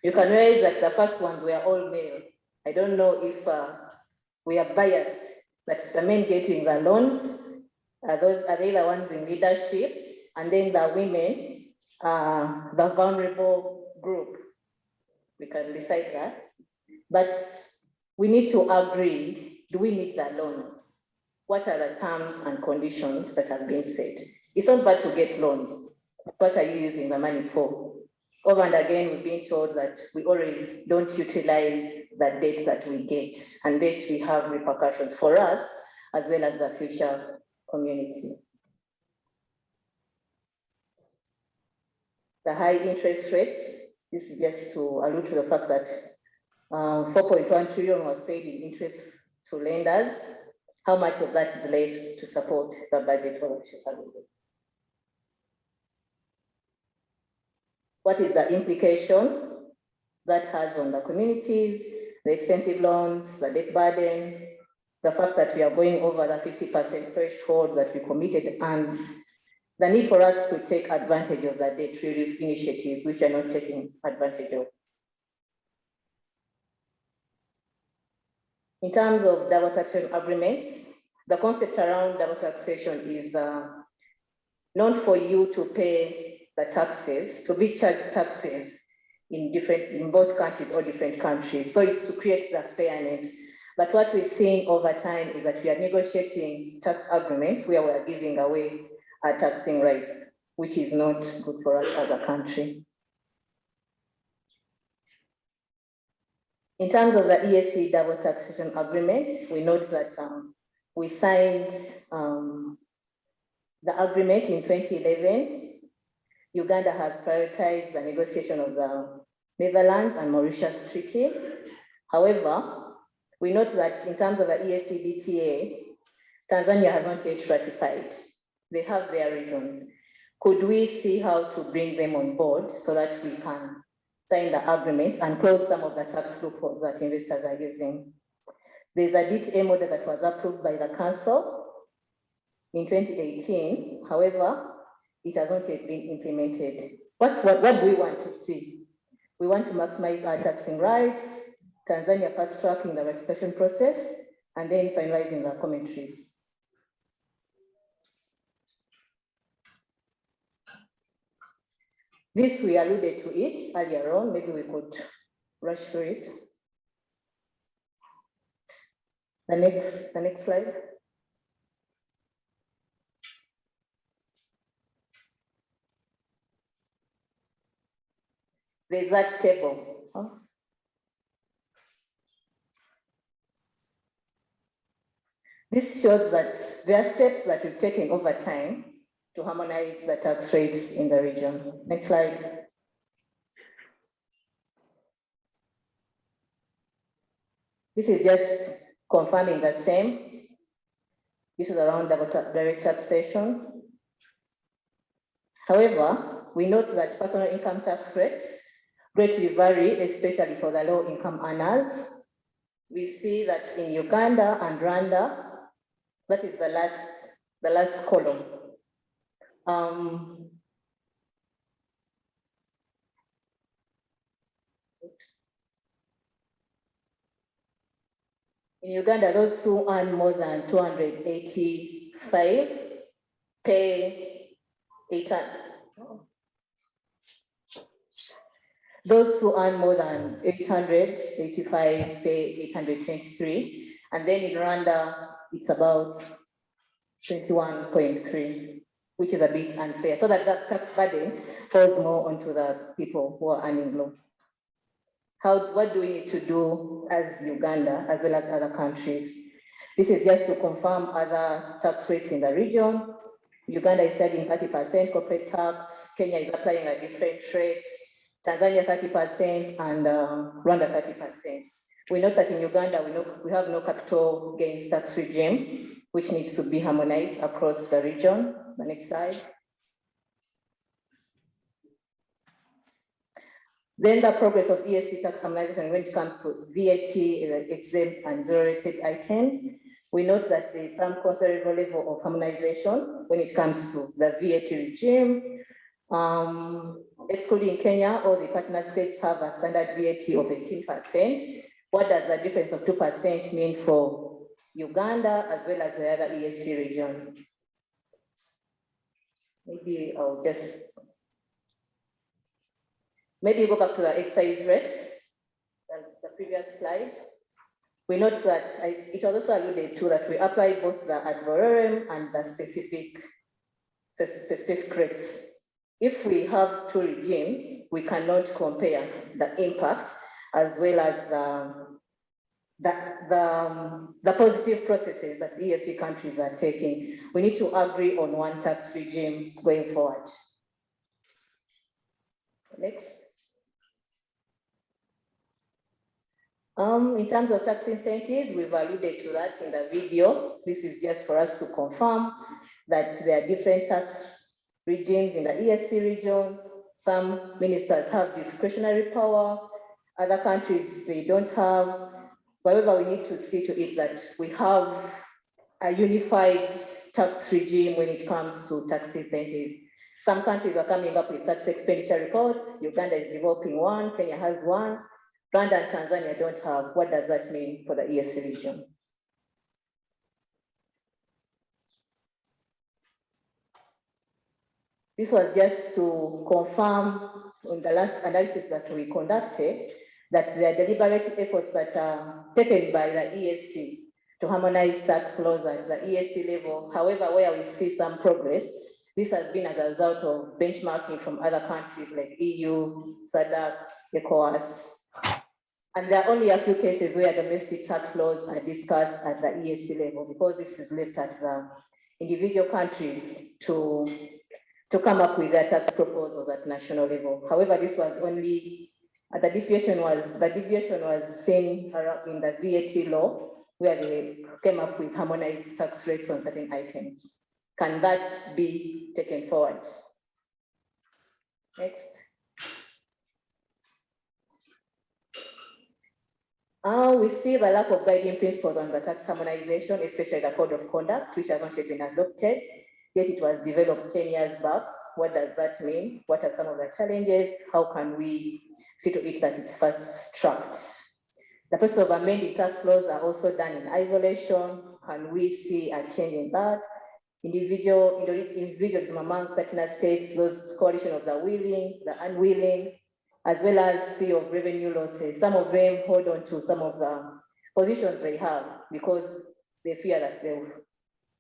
You can realize that the first ones were all male. I don't know if we are biased, that the men getting the loans, are they the ones in leadership, and then the women, the vulnerable group. We can decide that. But we need to agree do we need the loans? What are the terms and conditions that have been set? It's not bad to get loans. What are you using the money for? Over and again, we've been told that we always don't utilize the debt that we get, and that we have repercussions for us as well as the future community. The high interest rates, this is just to allude to the fact that 4.1 trillion was paid in interest to lenders. How much of that is left to support the budget for official services? What is the implication that has on the communities, the expensive loans, the debt burden, the fact that we are going over the 50% threshold that we committed, and the need for us to take advantage of the debt relief initiatives, which are not taking advantage of. In terms of double taxation agreements, the concept around double taxation is not for you to pay the taxes, to be charged taxes in both countries or different countries. So it's to create the fairness. But what we're seeing over time is that we are negotiating tax agreements where we are giving away our taxing rights, which is not good for us as a country. In terms of the EAC double taxation agreement, we note that we signed the agreement in 2011. Uganda has prioritized the negotiation of the Netherlands and Mauritius Treaty. However, we note that in terms of the EAC DTA, Tanzania has not yet ratified. They have their reasons. Could we see how to bring them on board so that we can sign the agreement and close some of the tax loopholes that investors are using? There's a DTA model that was approved by the council in 2018. However, it has not yet been implemented. What do we want to see? We want to maximize our taxing rights, Tanzania fast tracking the ratification process, and then finalizing the commentaries. This, we alluded to it earlier on, maybe we could rush through it. The next slide. There's that table. This shows that there are steps that we've taken over time to harmonize the tax rates in the region. Next slide. This is just confirming the same. This is around direct taxation. However, we note that personal income tax rates greatly vary, especially for the low income earners. We see that in Uganda and Rwanda, that is the last column. In Uganda, those who earn more than 285 pay 800. Those who earn more than 885 pay 823. And then in Rwanda, it's about 21.3, which is a bit unfair. So that tax burden falls more onto the people who are earning low. What do we need to do as Uganda, as well as other countries? This is just to confirm other tax rates in the region. Uganda is charging 30% corporate tax. Kenya is applying a different rate. Tanzania 30% and Rwanda 30%. We note that in Uganda, we have no capital gains tax regime, which needs to be harmonized across the region. The next slide. Then the progress of EAC tax harmonization when it comes to VAT, exempt and zero-rated items. We note that there is some considerable level of harmonization when it comes to the VAT regime. Excluding Kenya, all the partner states have a standard VAT of 18%. What does the difference of 2% mean for Uganda as well as the other EAC region? Maybe I'll just go back to the excise rates, the previous slide. We note that it was also alluded to that we apply both the ad valorem and the specific rates. If we have two regimes, we cannot compare the impact as well as the positive processes that EAC countries are taking. We need to agree on one tax regime going forward. Next. In terms of tax incentives, we've alluded to that in the video. This is just for us to confirm that there are different tax regimes in the EAC region. Some ministers have discretionary power. Other countries, they don't have. However, we need to see to it that we have a unified tax regime when it comes to tax incentives. Some countries are coming up with tax expenditure reports. Uganda is developing one, Kenya has one. Rwanda and Tanzania don't have. What does that mean for the EAC region? This was just to confirm on the last analysis that we conducted that there are deliberate efforts that are taken by the EAC to harmonize tax laws at the EAC level. However, where we see some progress, this has been as a result of benchmarking from other countries like EU, SADC, ECOWAS. And there are only a few cases where domestic tax laws are discussed at the EAC level, because this is left at the individual countries to come up with their tax proposals at national level. However, this was only, the deviation was seen in the VAT law, where they came up with harmonized tax rates on certain items. Can that be taken forward? Next. We see the lack of guiding principles on the tax harmonization, especially the code of conduct, which has not yet been adopted, yet it was developed 10 years back. What does that mean? What are some of the challenges? How can we see to it that it's fast-tracked? The process of amending tax laws are also done in isolation. Can we see a change in that? Individualism among partner states, those coalition of the willing, the unwilling, as well as fear of revenue losses. Some of them hold on to some of the positions they have because they fear that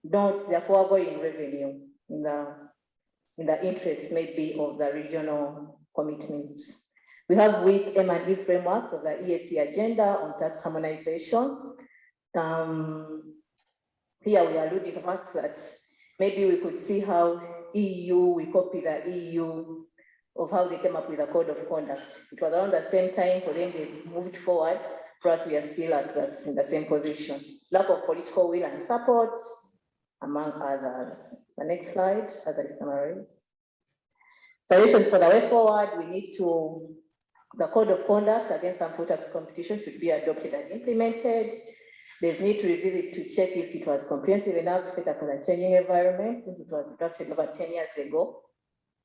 they're foregoing revenue in the interest maybe of the regional commitments. We have weak M&E frameworks of the EAC agenda on tax harmonization. Here we alluded to the fact that maybe we could see how we copy the EU of how they came up with a code of conduct. It was around the same time for them, they moved forward. For us, we are still in the same position. Lack of political will and support, among others. The next slide, as I summarize. Solutions for the way forward, the code of conduct against harmful tax competition should be adopted and implemented. There's need to revisit to check if it was comprehensive enough to cater for the changing environment, since it was adopted over 10 years ago.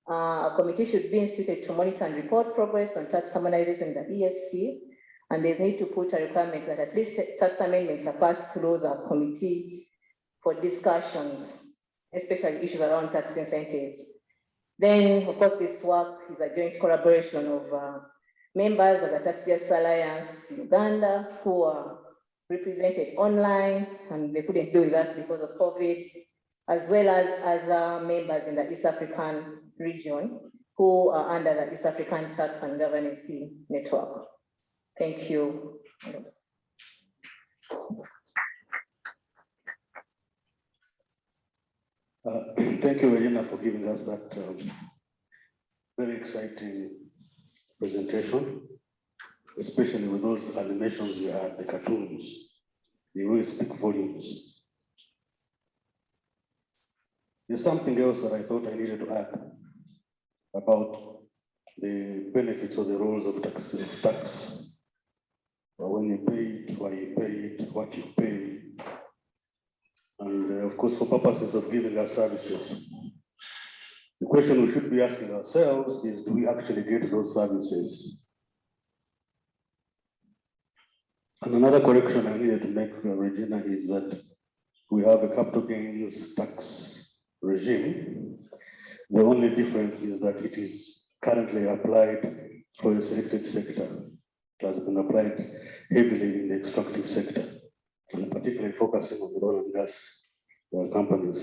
A committee should be instituted to monitor and report progress on tax harmonization in the EAC, and there's need to put a requirement that at least tax amendments are passed through the committee for discussions, especially issues around tax incentives. Then, of course, this work is a joint collaboration of members of the Taxpayers Alliance Uganda, who are represented online, and they couldn't do with us because of COVID, as well as other members in the East African region who are under the East African Tax and Governance Network. Thank you. Thank you, Regina, for giving us that very exciting presentation, especially with those animations you had, the cartoons. They really speak volumes. There's something else that I thought I needed to add about the benefits of the roles of tax. When you pay it, why you pay it, what you pay. And of course, for purposes of giving us services. The question we should be asking ourselves is, do we actually get those services? And another correction I needed to make, Regina, is that we have a capital gains tax regime. The only difference is that it is currently applied for a selected sector. It has been applied heavily in the extractive sector, and particularly focusing on the oil and gas companies.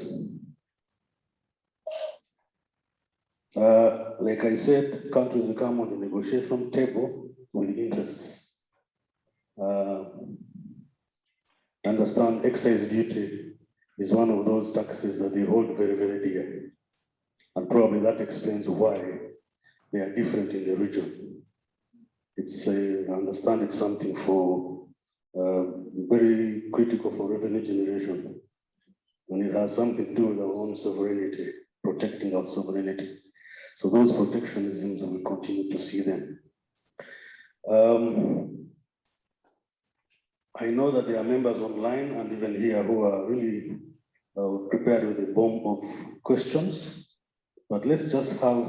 Like I said, countries will come on the negotiation table with interests. Understand excise duty is one of those taxes that they hold very, very dear. And probably that explains why they are different in the region. It's, I understand it's something for very critical for revenue generation. And it has something to do with our own sovereignty, protecting our sovereignty. So those protectionisms, we continue to see them. I know that there are members online and even here who are really prepared with a bomb of questions, but let's just have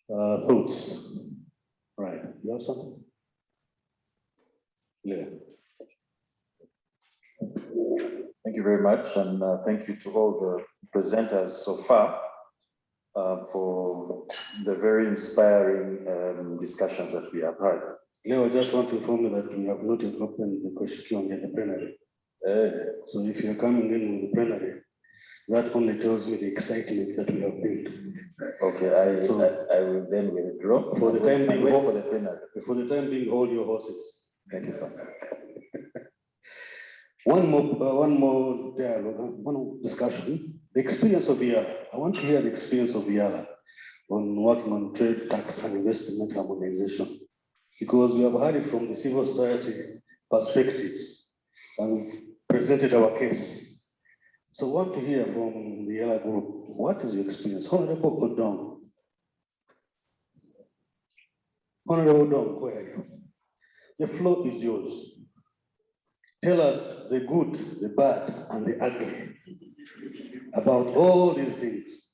thoughts. Right, you have something? Yeah. Thank you very much, and thank you to all the presenters so far for the very inspiring discussions that we have had. Leo, I just want to inform you that we have not yet opened the question in the plenary. So if you're coming in with the plenary, that only tells me the excitement that we have built. Okay, I will then withdraw. For the time being, for the plenary. For the time being, hold your horses. Thank you, sir. One more dialogue, one more discussion. The experience of Yala. I want to hear the experience of Yala on working on trade, tax, and investment harmonization, because we have heard it from the civil society perspectives and we've presented our case. So I want to hear from the Yala group, what is your experience? Honorable Odong. Honorable Odong, where are you? The floor is yours. Tell us the good, the bad, and the ugly about all these things.